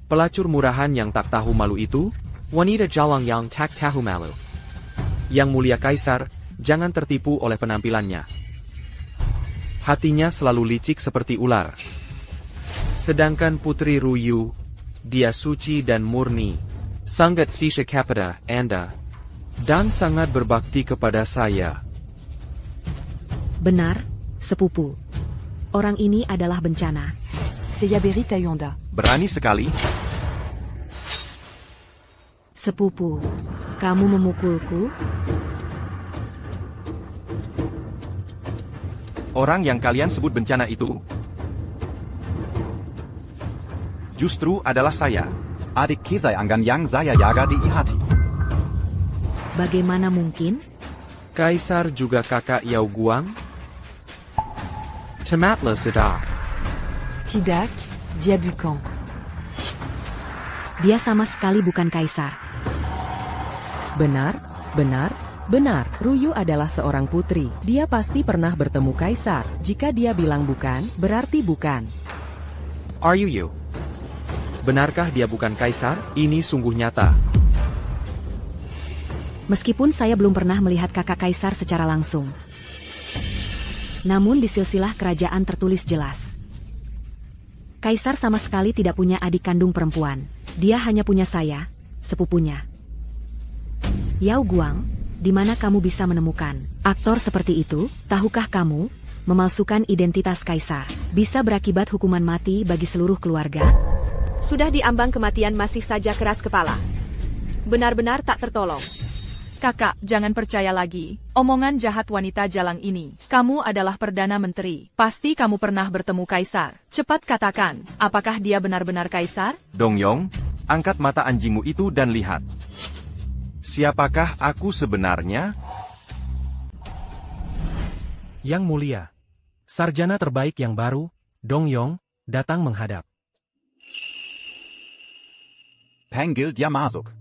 Pelacur murahan yang tak tahu malu itu? Wanita jalang yang tak tahu malu. Yang mulia Kaisar, jangan tertipu oleh penampilannya. Hatinya selalu licik seperti ular. Sedangkan Putri Ruyu, dia suci dan murni, sangat sisha kepada Anda, dan sangat berbakti kepada saya. Benar, sepupu. Orang ini adalah bencana. Seyaberi Tayonda. Berani sekali. Sepupu, kamu memukulku? Orang yang kalian sebut bencana itu justru adalah saya. Adik Kisai Anggan yang saya jaga di Ihati. Bagaimana mungkin? Kaisar juga kakak Yao Guang? Tematlah sedar. Tidak, dia bukan. Dia sama sekali bukan kaisar. Benar, benar, benar. Ruyu adalah seorang putri. Dia pasti pernah bertemu kaisar. Jika dia bilang bukan, berarti bukan. Are you? Benarkah dia bukan kaisar? Ini sungguh nyata. Meskipun saya belum pernah melihat kakak kaisar secara langsung. Namun di silsilah kerajaan tertulis jelas. Kaisar sama sekali tidak punya adik kandung perempuan. Dia hanya punya saya, sepupunya. Yao Guang, di mana kamu bisa menemukan aktor seperti itu? Tahukah kamu, memalsukan identitas kaisar bisa berakibat hukuman mati bagi seluruh keluarga? Sudah diambang kematian masih saja keras kepala. Benar-benar tak tertolong. Kakak, jangan percaya lagi. Omongan jahat wanita jalang ini. Kamu adalah Perdana Menteri. Pasti kamu pernah bertemu kaisar. Cepat katakan, apakah dia benar-benar kaisar? Dongyong, angkat mata anjingmu itu dan lihat. Siapakah aku sebenarnya? Yang Mulia, sarjana terbaik yang baru, Dongyong, datang menghadap. Panggil dia masuk.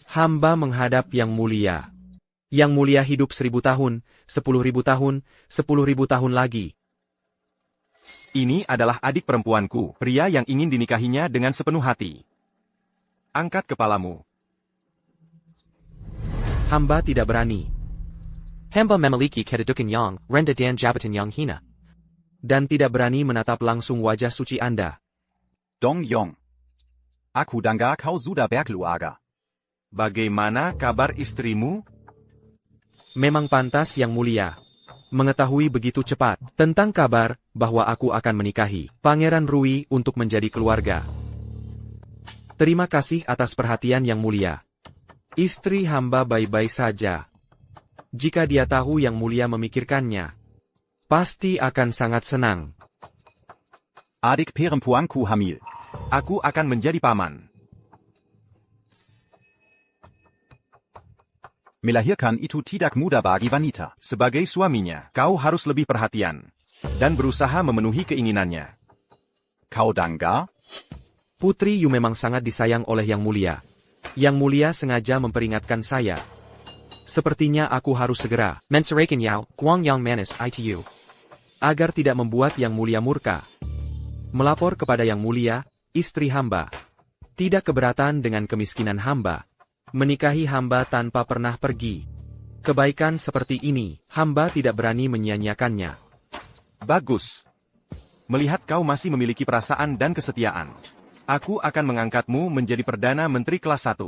Hamba menghadap Yang Mulia. Yang Mulia hidup 1000 tahun, 10.000 tahun, 10.000 tahun lagi. Ini adalah adik perempuanku, pria yang ingin dinikahinya dengan sepenuh hati. Angkat kepalamu. Hamba tidak berani. Hamba memiliki kedudukan yang rendah dan jabatan yang hina. Dan tidak berani menatap langsung wajah suci Anda. Dong Yong. Aku dengar kau sudah berkeluarga. Bagaimana kabar istrimu? Memang pantas Yang Mulia mengetahui begitu cepat tentang kabar bahwa aku akan menikahi Pangeran Rui untuk menjadi keluarga. Terima kasih atas perhatian Yang Mulia. Istri hamba baik-baik saja. Jika dia tahu Yang Mulia memikirkannya, pasti akan sangat senang. Adik perempuanku hamil. Aku akan menjadi paman. Melahirkan itu tidak mudah bagi wanita. Sebagai suaminya, kau harus lebih perhatian dan berusaha memenuhi keinginannya. Kau dengar? Putri Yu memang sangat disayang oleh Yang Mulia. Yang Mulia sengaja memperingatkan saya. Sepertinya aku harus segera menceraikan Yao Guangyang Manis itu. agar tidak membuat Yang Mulia murka. Melapor kepada Yang Mulia, istri hamba. Tidak keberatan dengan kemiskinan hamba. Menikahi hamba tanpa pernah pergi. Kebaikan seperti ini, hamba tidak berani menyia-nyiakannya. Bagus. Melihat kau masih memiliki perasaan dan kesetiaan, aku akan mengangkatmu menjadi Perdana Menteri kelas 1.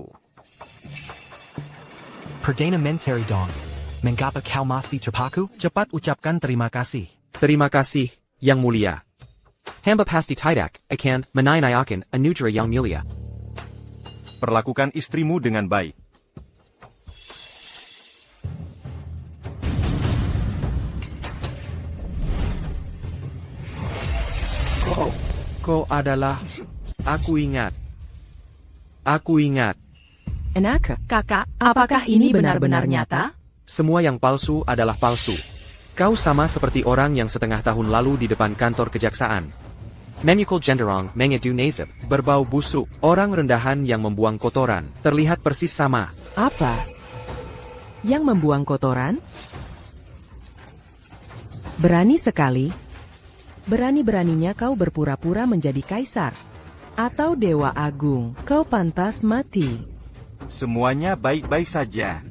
Perdana Menteri Dong. Mengapa kau masih terpaku? Cepat ucapkan terima kasih. Terima kasih, Yang Mulia. Hamba pasti tidak akan menanyakan anugerah Yang Mulia. Perlakukan istrimu dengan baik. Kau adalah... Aku ingat. Aku ingat. Enak. Kakak, apakah ini benar-benar nyata? Semua yang palsu adalah palsu. Kau sama seperti orang yang setengah tahun lalu di depan kantor kejaksaan. Memukul jenderang mengadu nasib. Berbau busuk, orang rendahan yang membuang kotoran, terlihat persis sama. Apa? Yang membuang kotoran? Berani sekali. Berani-beraninya kau berpura-pura menjadi kaisar. Atau dewa agung. Kau pantas mati. Semuanya baik-baik saja.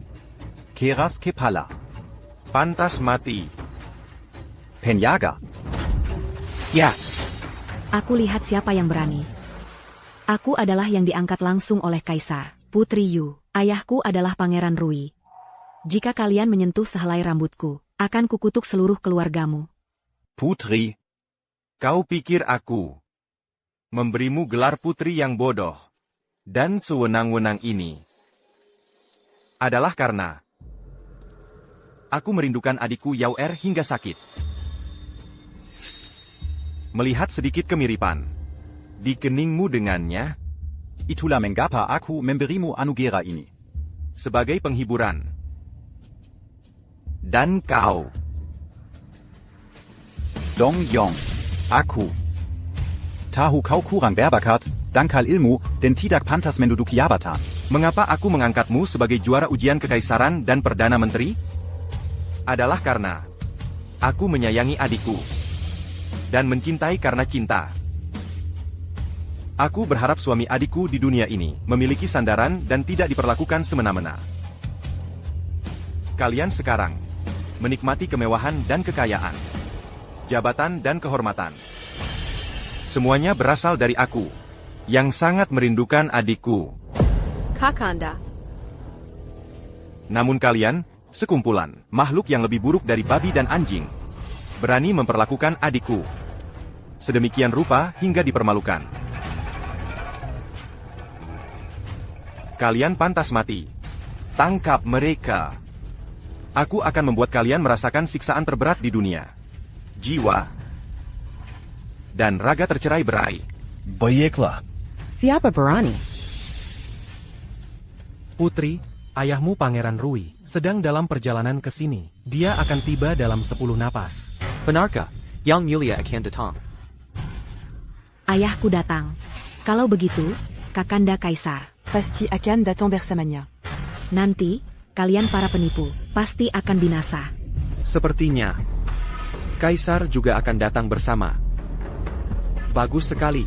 Keras kepala. Pantas mati. Penjaga. Ya. Aku lihat siapa yang berani. Aku adalah yang diangkat langsung oleh Kaisar, Putri Yu. Ayahku adalah Pangeran Rui. Jika kalian menyentuh sehelai rambutku, akan kukutuk seluruh keluargamu. Putri. Kau pikir aku memberimu gelar putri yang bodoh dan sewenang-wenang ini adalah karena aku merindukan adikku Yao Er hingga sakit. Melihat sedikit kemiripan di keningmu dengannya, Itulah mengapa aku memberimu anugerah ini. Sebagai penghiburan. Dan kau, Dong Yong. Aku. Tahu kau kurang berbakat, dangkal ilmu, dan tidak pantas menduduki jabatan. Mengapa aku mengangkatmu sebagai juara ujian kekaisaran dan Perdana Menteri? Adalah karena aku menyayangi adikku dan mencintai karena cinta. Aku berharap suami adikku di dunia ini memiliki sandaran dan tidak diperlakukan semena-mena. Kalian sekarang menikmati kemewahan dan kekayaan, jabatan dan kehormatan. Semuanya berasal dari aku, yang sangat merindukan adikku. Kakanda. Namun kalian, sekumpulan makhluk yang lebih buruk dari babi dan anjing, berani memperlakukan adikku sedemikian rupa hingga dipermalukan. Kalian pantas mati. Tangkap mereka. Aku akan membuat kalian merasakan siksaan terberat di dunia. Jiwa dan raga tercerai-berai. Baiklah. Siapa berani? Putri, ayahmu Pangeran Rui, sedang dalam perjalanan ke sini. Dia akan tiba dalam 10 napas. Benarkah Yang Mulia akan datang? Ayahku datang. Kalau begitu, Kakanda Kaisar. Pasti akan datang bersamanya. Nanti, kalian para penipu, pasti akan binasa. Sepertinya, Kaisar juga akan datang bersama. Bagus sekali.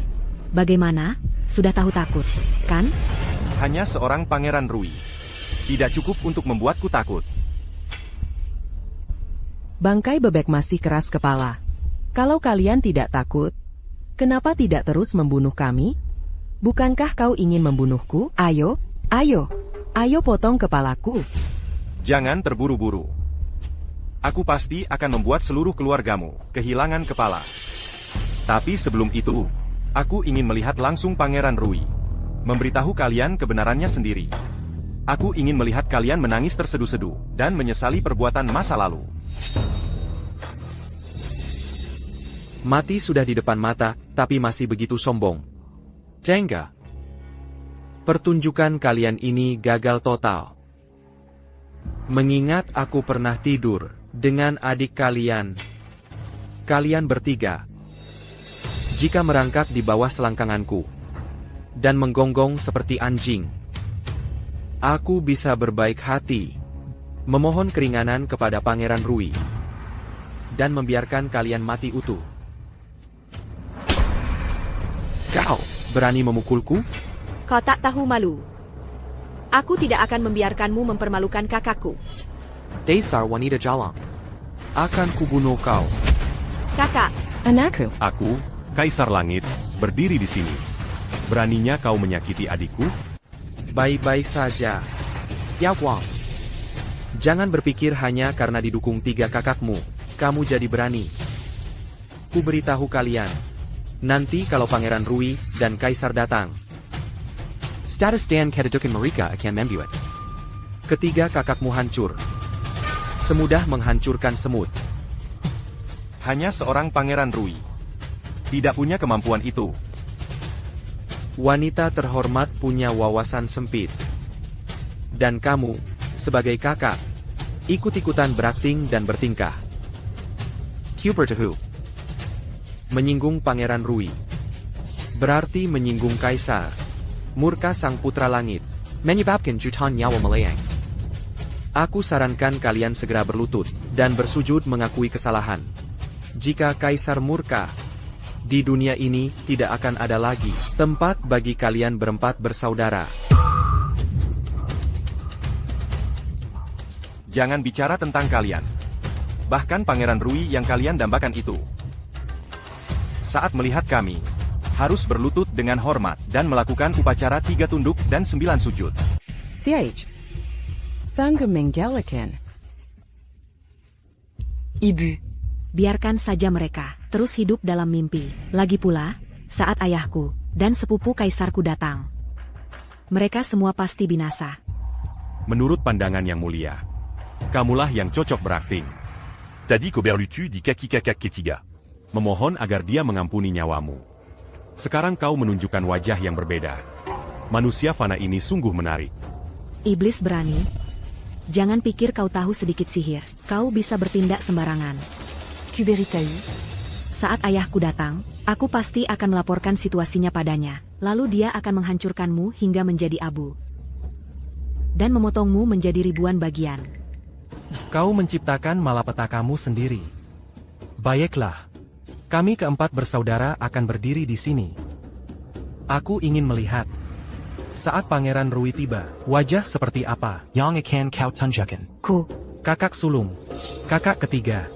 Bagaimana? Sudah tahu takut, kan? Hanya seorang Pangeran Rui. Tidak cukup untuk membuatku takut. Bangkai bebek masih keras kepala. Kalau kalian tidak takut, kenapa tidak terus membunuh kami? Bukankah kau ingin membunuhku? Ayo, ayo, ayo potong kepalaku. Jangan terburu-buru. Aku pasti akan membuat seluruh keluargamu kehilangan kepala. Tapi sebelum itu, aku ingin melihat langsung Pangeran Rui. Memberitahu kalian kebenarannya sendiri. Aku ingin melihat kalian menangis terseduh-seduh dan menyesali perbuatan masa lalu. Mati sudah di depan mata, tapi masih begitu sombong. Jengga. Pertunjukan kalian ini gagal total. Mengingat aku pernah tidur dengan adik kalian. Kalian bertiga. Jika merangkak di bawah selangkanganku dan menggonggong seperti anjing, aku bisa berbaik hati, memohon keringanan kepada Pangeran Rui, dan membiarkan kalian mati utuh. Kau berani memukulku? Kau tak tahu malu. Aku tidak akan membiarkanmu mempermalukan kakakku. Dasar wanita jalang. Akan kubunuh kau. Kakak. Anakku. Aku, Kaisar Langit, berdiri di sini. Beraninya kau menyakiti adikku? Baik-baik saja. Yao Guang. Jangan berpikir hanya karena didukung 3 kakakmu, kamu jadi berani. Ku beritahu kalian. Nanti kalau Pangeran Rui dan Kaisar datang, status dan kedudukan mereka akan membuat ketiga kakakmu hancur. Semudah menghancurkan semut. Hanya seorang Pangeran Rui tidak punya kemampuan itu. Wanita terhormat punya wawasan sempit. Dan kamu, sebagai kakak, ikut-ikutan berakting dan bertingkah. Kubertahu. Menyinggung Pangeran Rui berarti menyinggung Kaisar. Murka sang putra langit menyebabkan jutaan nyawa melayang. Aku sarankan kalian segera berlutut dan bersujud mengakui kesalahan. Jika Kaisar murka, di dunia ini tidak akan ada lagi tempat bagi kalian berempat bersaudara. Jangan bicara tentang kalian. Bahkan Pangeran Rui yang kalian dambakan itu, saat melihat kami, harus berlutut dengan hormat dan melakukan upacara 3 tunduk dan 9 sujud. CH. Sang menggalakan. Ibu. Biarkan saja mereka terus hidup dalam mimpi. Lagi pula, saat ayahku dan sepupu kaisarku datang, mereka semua pasti binasa. Menurut pandangan yang mulia, kamulah yang cocok berakting. Tadi kau berlucu di kaki kakak ketiga, memohon agar dia mengampuni nyawamu. Sekarang kau menunjukkan wajah yang berbeda. Manusia fana ini sungguh menarik. Iblis berani. Jangan pikir kau tahu sedikit sihir. Kau bisa bertindak sembarangan. Kuberitahu. Saat ayahku datang, aku pasti akan melaporkan situasinya padanya. Lalu dia akan menghancurkanmu hingga menjadi abu. Dan memotongmu menjadi ribuan bagian. Kau menciptakan malapetakamu sendiri. Baiklah. Kami keempat bersaudara akan berdiri di sini. Aku ingin melihat. Saat Pangeran Rui tiba, wajah seperti apa? Yang akan kau tunjukkan. Ku. Kakak sulung. Kakak ketiga.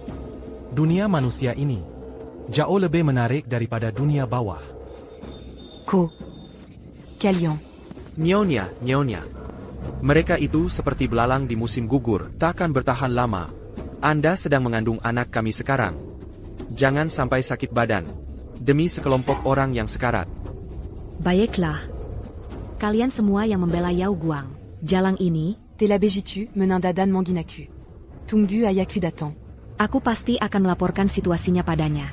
Dunia manusia ini jauh lebih menarik daripada dunia bawah. Ku. Kalian. Nyonya, nyonya. Mereka itu seperti belalang di musim gugur, takkan bertahan lama. Anda sedang mengandung anak kami sekarang. Jangan sampai sakit badan. Demi sekelompok orang yang sekarat. Baiklah. Kalian semua yang membela Yao Guang, jalang ini, Telabejitu menandadan manginaku. Tunggu ayaku datang. Aku pasti akan melaporkan situasinya padanya.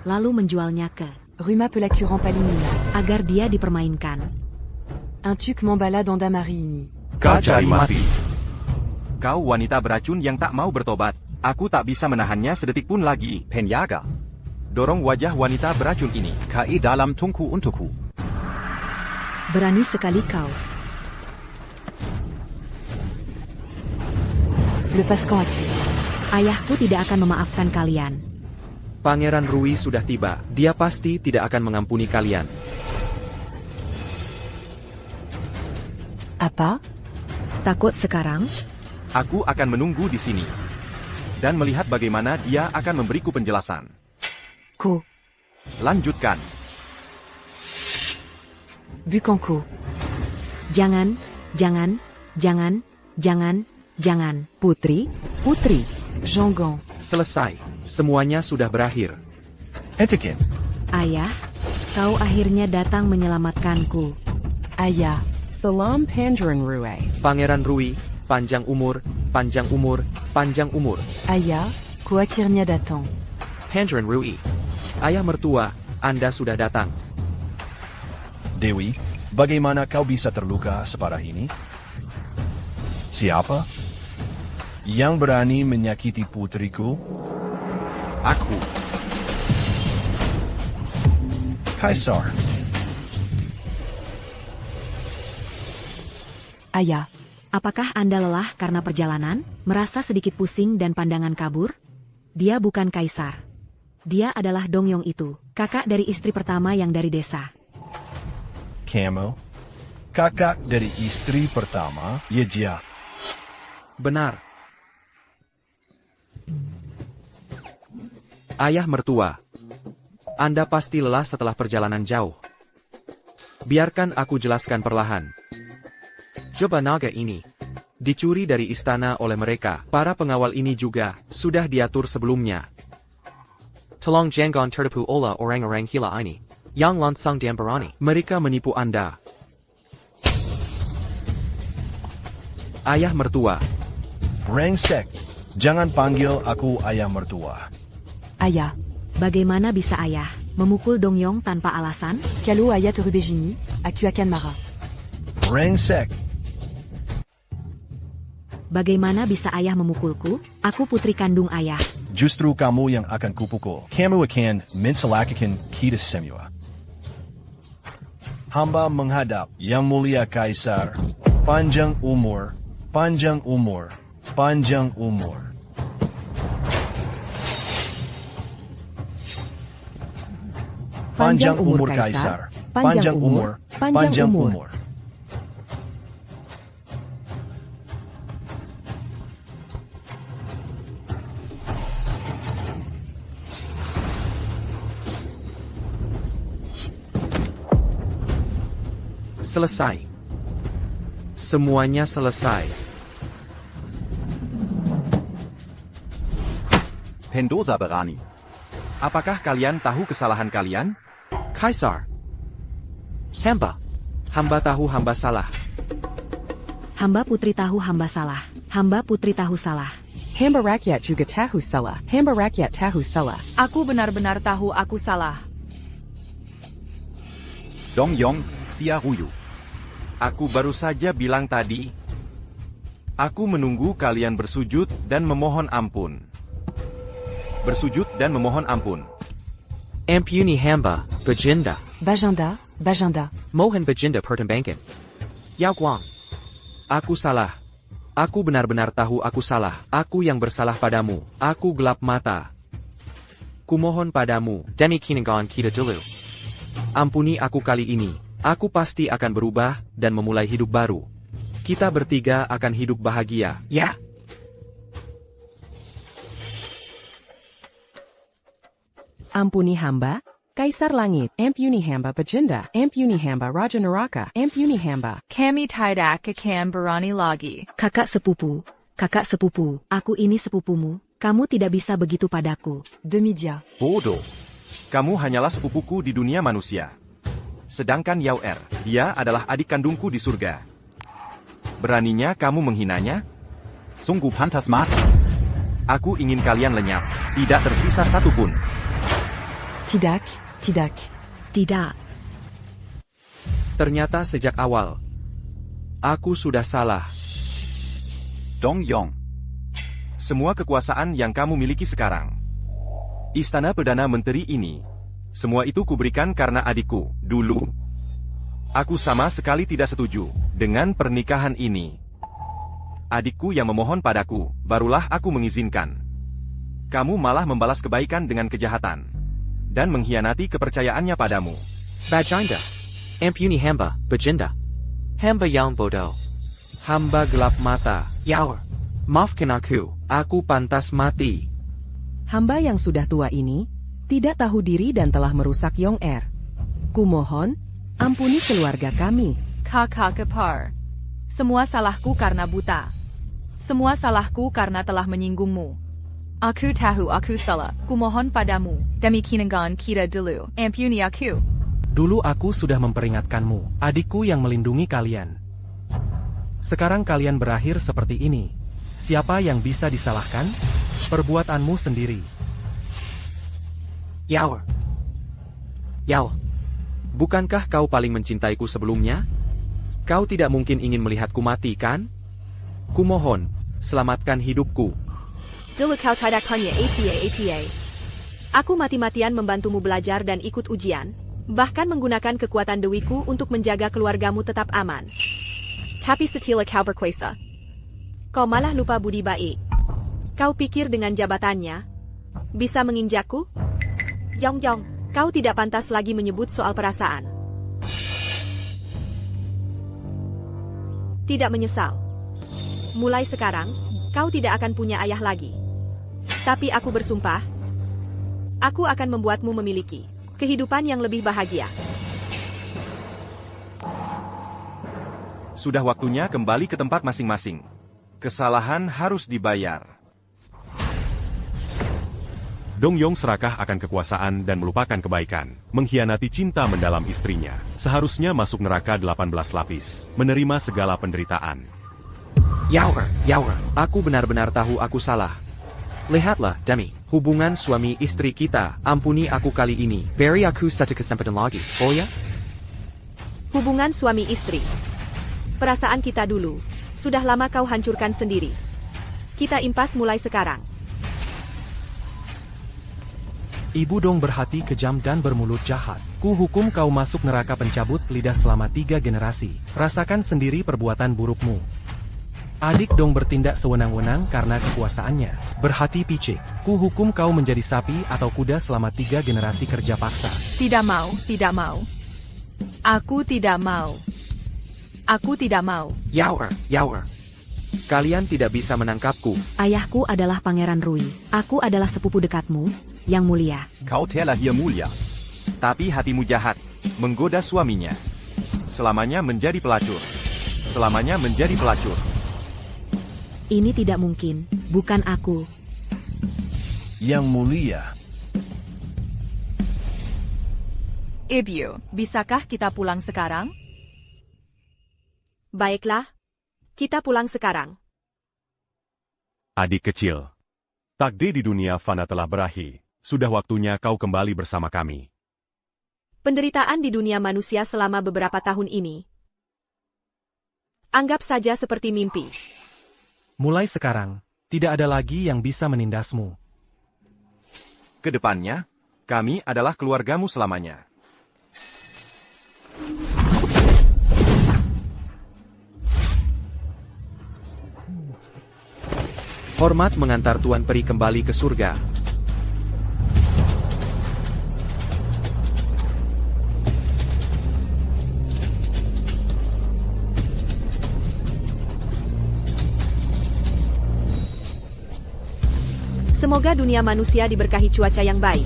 Lalu menjualnya ke Ruma pelaku rampalimina. agar dia dipermainkan. Un tuc m'emballa dans damari ini. Kau cari mati. Kau wanita beracun yang tak mau bertobat. Aku tak bisa menahannya sedetik pun lagi. Penjaga. Dorong wajah wanita beracun ini. Kai dalam tungku untukku. Berani sekali kau. Le Pascan accuse. Ayahku tidak akan memaafkan kalian. Pangeran Rui sudah tiba. Dia pasti tidak akan mengampuni kalian. Apa? Takut sekarang? Aku akan menunggu di sini. Dan melihat bagaimana dia akan memberiku penjelasan. Ko. Lanjutkan. Bukanko. Jangan, jangan, jangan, jangan, jangan. Putri, putri. Jangan. Selesai. Semuanya sudah berakhir. Etikin. Ayah, kau akhirnya datang menyelamatkanku. Ayah. Salam Pangeran Rui. Pangeran Rui, panjang umur, panjang umur, panjang umur. Ayah, ko akhirnya datang. Pangeran Rui. Ayah mertua, Anda sudah datang. Dewi, bagaimana kau bisa terluka separah ini? Siapa yang berani menyakiti putriku? Aku. Kaisar. Ayah. Apakah Anda lelah karena perjalanan, merasa sedikit pusing dan pandangan kabur? Dia bukan kaisar. Dia adalah Dongyong itu, kakak dari istri pertama yang dari desa. Kamu, kakak dari istri pertama, Yejia. Benar. Ayah mertua. Anda pasti lelah setelah perjalanan jauh. Biarkan aku jelaskan perlahan. Jubah naga ini dicuri dari istana oleh mereka. Para pengawal ini juga sudah diatur sebelumnya. Tolong jangan tertipu oleh orang-orang gila ini. Yang langsung diamparani. Mereka menipu Anda. Ayah mertua. Brengsek. Jangan panggil aku ayah mertua. Ayah. Bagaimana bisa ayah memukul Dongyong tanpa alasan? Kalau ayah te rubejini, aku akan marah. Brengsek. Bagaimana bisa ayah memukulku? Aku putri kandung ayah. Justru kamu yang akan kupukul. Kamu akan mencelakakan kita semua. Hamba menghadap Yang Mulia Kaisar. Panjang umur, panjang umur, panjang umur. Panjang umur Kaisar. Panjang umur, panjang umur. Selesai. Semuanya selesai. Pendosa berani. Apakah kalian tahu kesalahan kalian? Kaisar. Hamba tahu hamba salah. Hamba putri tahu hamba salah. Hamba putri tahu salah. Hamba rakyat juga tahu salah. Hamba rakyat tahu salah. Aku benar-benar tahu aku salah. Dongyong, Xia Ruyu. Aku baru saja bilang tadi. Aku menunggu kalian bersujud dan memohon ampun. Bersujud dan memohon ampun. Ampuni hamba, Bajinda. Bajanda, Bajanda. Mohon Bajinda pertimbangkan. Yao Guang. Aku salah. Aku benar-benar tahu aku salah. Aku yang bersalah padamu. Aku gelap mata. Kumohon padamu, demi kinengan kita dulu. Ampuni aku kali ini. Aku pasti akan berubah dan memulai hidup baru. Kita bertiga akan hidup bahagia, ya? Ampuni hamba, Kaisar Langit. Ampuni hamba Bajinda. Ampuni hamba Raja Neraka. Ampuni hamba. Kami tidak akan berani lagi. Kakak sepupu, aku ini sepupumu. Kamu tidak bisa begitu padaku. Demi-dia. Bodoh. Kamu hanyalah sepupuku di dunia manusia. Sedangkan Yao Er, dia adalah adik kandungku di surga. Beraninya kamu menghinanya? Sungguh pantas mati. Aku ingin kalian lenyap. Tidak tersisa satupun. Tidak, tidak. Tidak. Ternyata sejak awal, aku sudah salah. Dongyong. Semua kekuasaan yang kamu miliki sekarang. Istana Perdana Menteri ini. Semua itu kuberikan karena adikku, dulu. Aku sama sekali tidak setuju dengan pernikahan ini. adikku yang memohon padaku, barulah aku mengizinkan. Kamu malah membalas kebaikan dengan kejahatan. Dan mengkhianati kepercayaannya padamu. Bajinda. Ampuni hamba, Bajinda. Hamba yang bodoh. Hamba gelap mata. Yaur. Maafkan aku pantas mati. Hamba yang sudah tua ini, tidak tahu diri dan telah merusak Yong Er. Kumohon, ampuni keluarga kami. Kakak kepar. Semua salahku karena buta. Semua salahku karena telah menyinggungmu. Aku tahu aku salah. Kumohon padamu. Demi kinangan kita dulu. Ampuni aku. Dulu aku sudah memperingatkanmu, adikku yang melindungi kalian. Sekarang kalian berakhir seperti ini. Siapa yang bisa disalahkan? Perbuatanmu sendiri. Yaur. Bukankah kau paling mencintaiku sebelumnya? Kau tidak mungkin ingin melihatku mati, kan? Kumohon, selamatkan hidupku. Dulu kau tidak hanya apa. Aku mati-matian membantumu belajar dan ikut ujian, bahkan menggunakan kekuatan dewiku untuk menjaga keluargamu tetap aman. Tapi setelah kau berkuasa, kau malah lupa budi baik. Kau pikir dengan jabatannya, bisa menginjakku? Jong, kau tidak pantas lagi menyebut soal perasaan. Tidak menyesal. Mulai sekarang, kau tidak akan punya ayah lagi. Tapi aku bersumpah, aku akan membuatmu memiliki kehidupan yang lebih bahagia. Sudah waktunya kembali ke tempat masing-masing. Kesalahan harus dibayar. Dongyong serakah akan kekuasaan dan melupakan kebaikan, mengkhianati cinta mendalam istrinya. Seharusnya masuk neraka 18 lapis, menerima segala penderitaan. Yaur, aku benar-benar tahu aku salah. Lihatlah, demi hubungan suami istri kita, ampuni aku kali ini. Beri aku satu kesempatan lagi, oh ya? Hubungan suami istri. Perasaan kita dulu, sudah lama kau hancurkan sendiri. Kita impas mulai sekarang. Ibu Dong berhati kejam dan bermulut jahat. Ku hukum kau masuk neraka pencabut lidah selama 3 generasi. Rasakan sendiri perbuatan burukmu. Adik Dong bertindak sewenang-wenang karena kekuasaannya. Berhati picik. Ku hukum kau menjadi sapi atau kuda selama 3 generasi kerja paksa. Tidak mau. Aku tidak mau. Yaur. Kalian tidak bisa menangkapku. Ayahku adalah Pangeran Rui. Aku adalah sepupu dekatmu, Yang Mulia. Kau telah hier mulia. Tapi hatimu jahat, menggoda suaminya. Selamanya menjadi pelacur. Ini tidak mungkin, bukan aku. Yang Mulia. Ibu, bisakah kita pulang sekarang? Baiklah, kita pulang sekarang. Adik kecil. Takdir di dunia fana telah berakhir. Sudah waktunya kau kembali bersama kami. Penderitaan di dunia manusia selama beberapa tahun ini, anggap saja seperti mimpi. Mulai sekarang, tidak ada lagi yang bisa menindasmu. Kedepannya, kami adalah keluargamu selamanya. Hormat mengantar Tuan Peri kembali ke surga. Semoga dunia manusia diberkahi cuaca yang baik,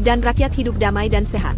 dan rakyat hidup damai dan sehat.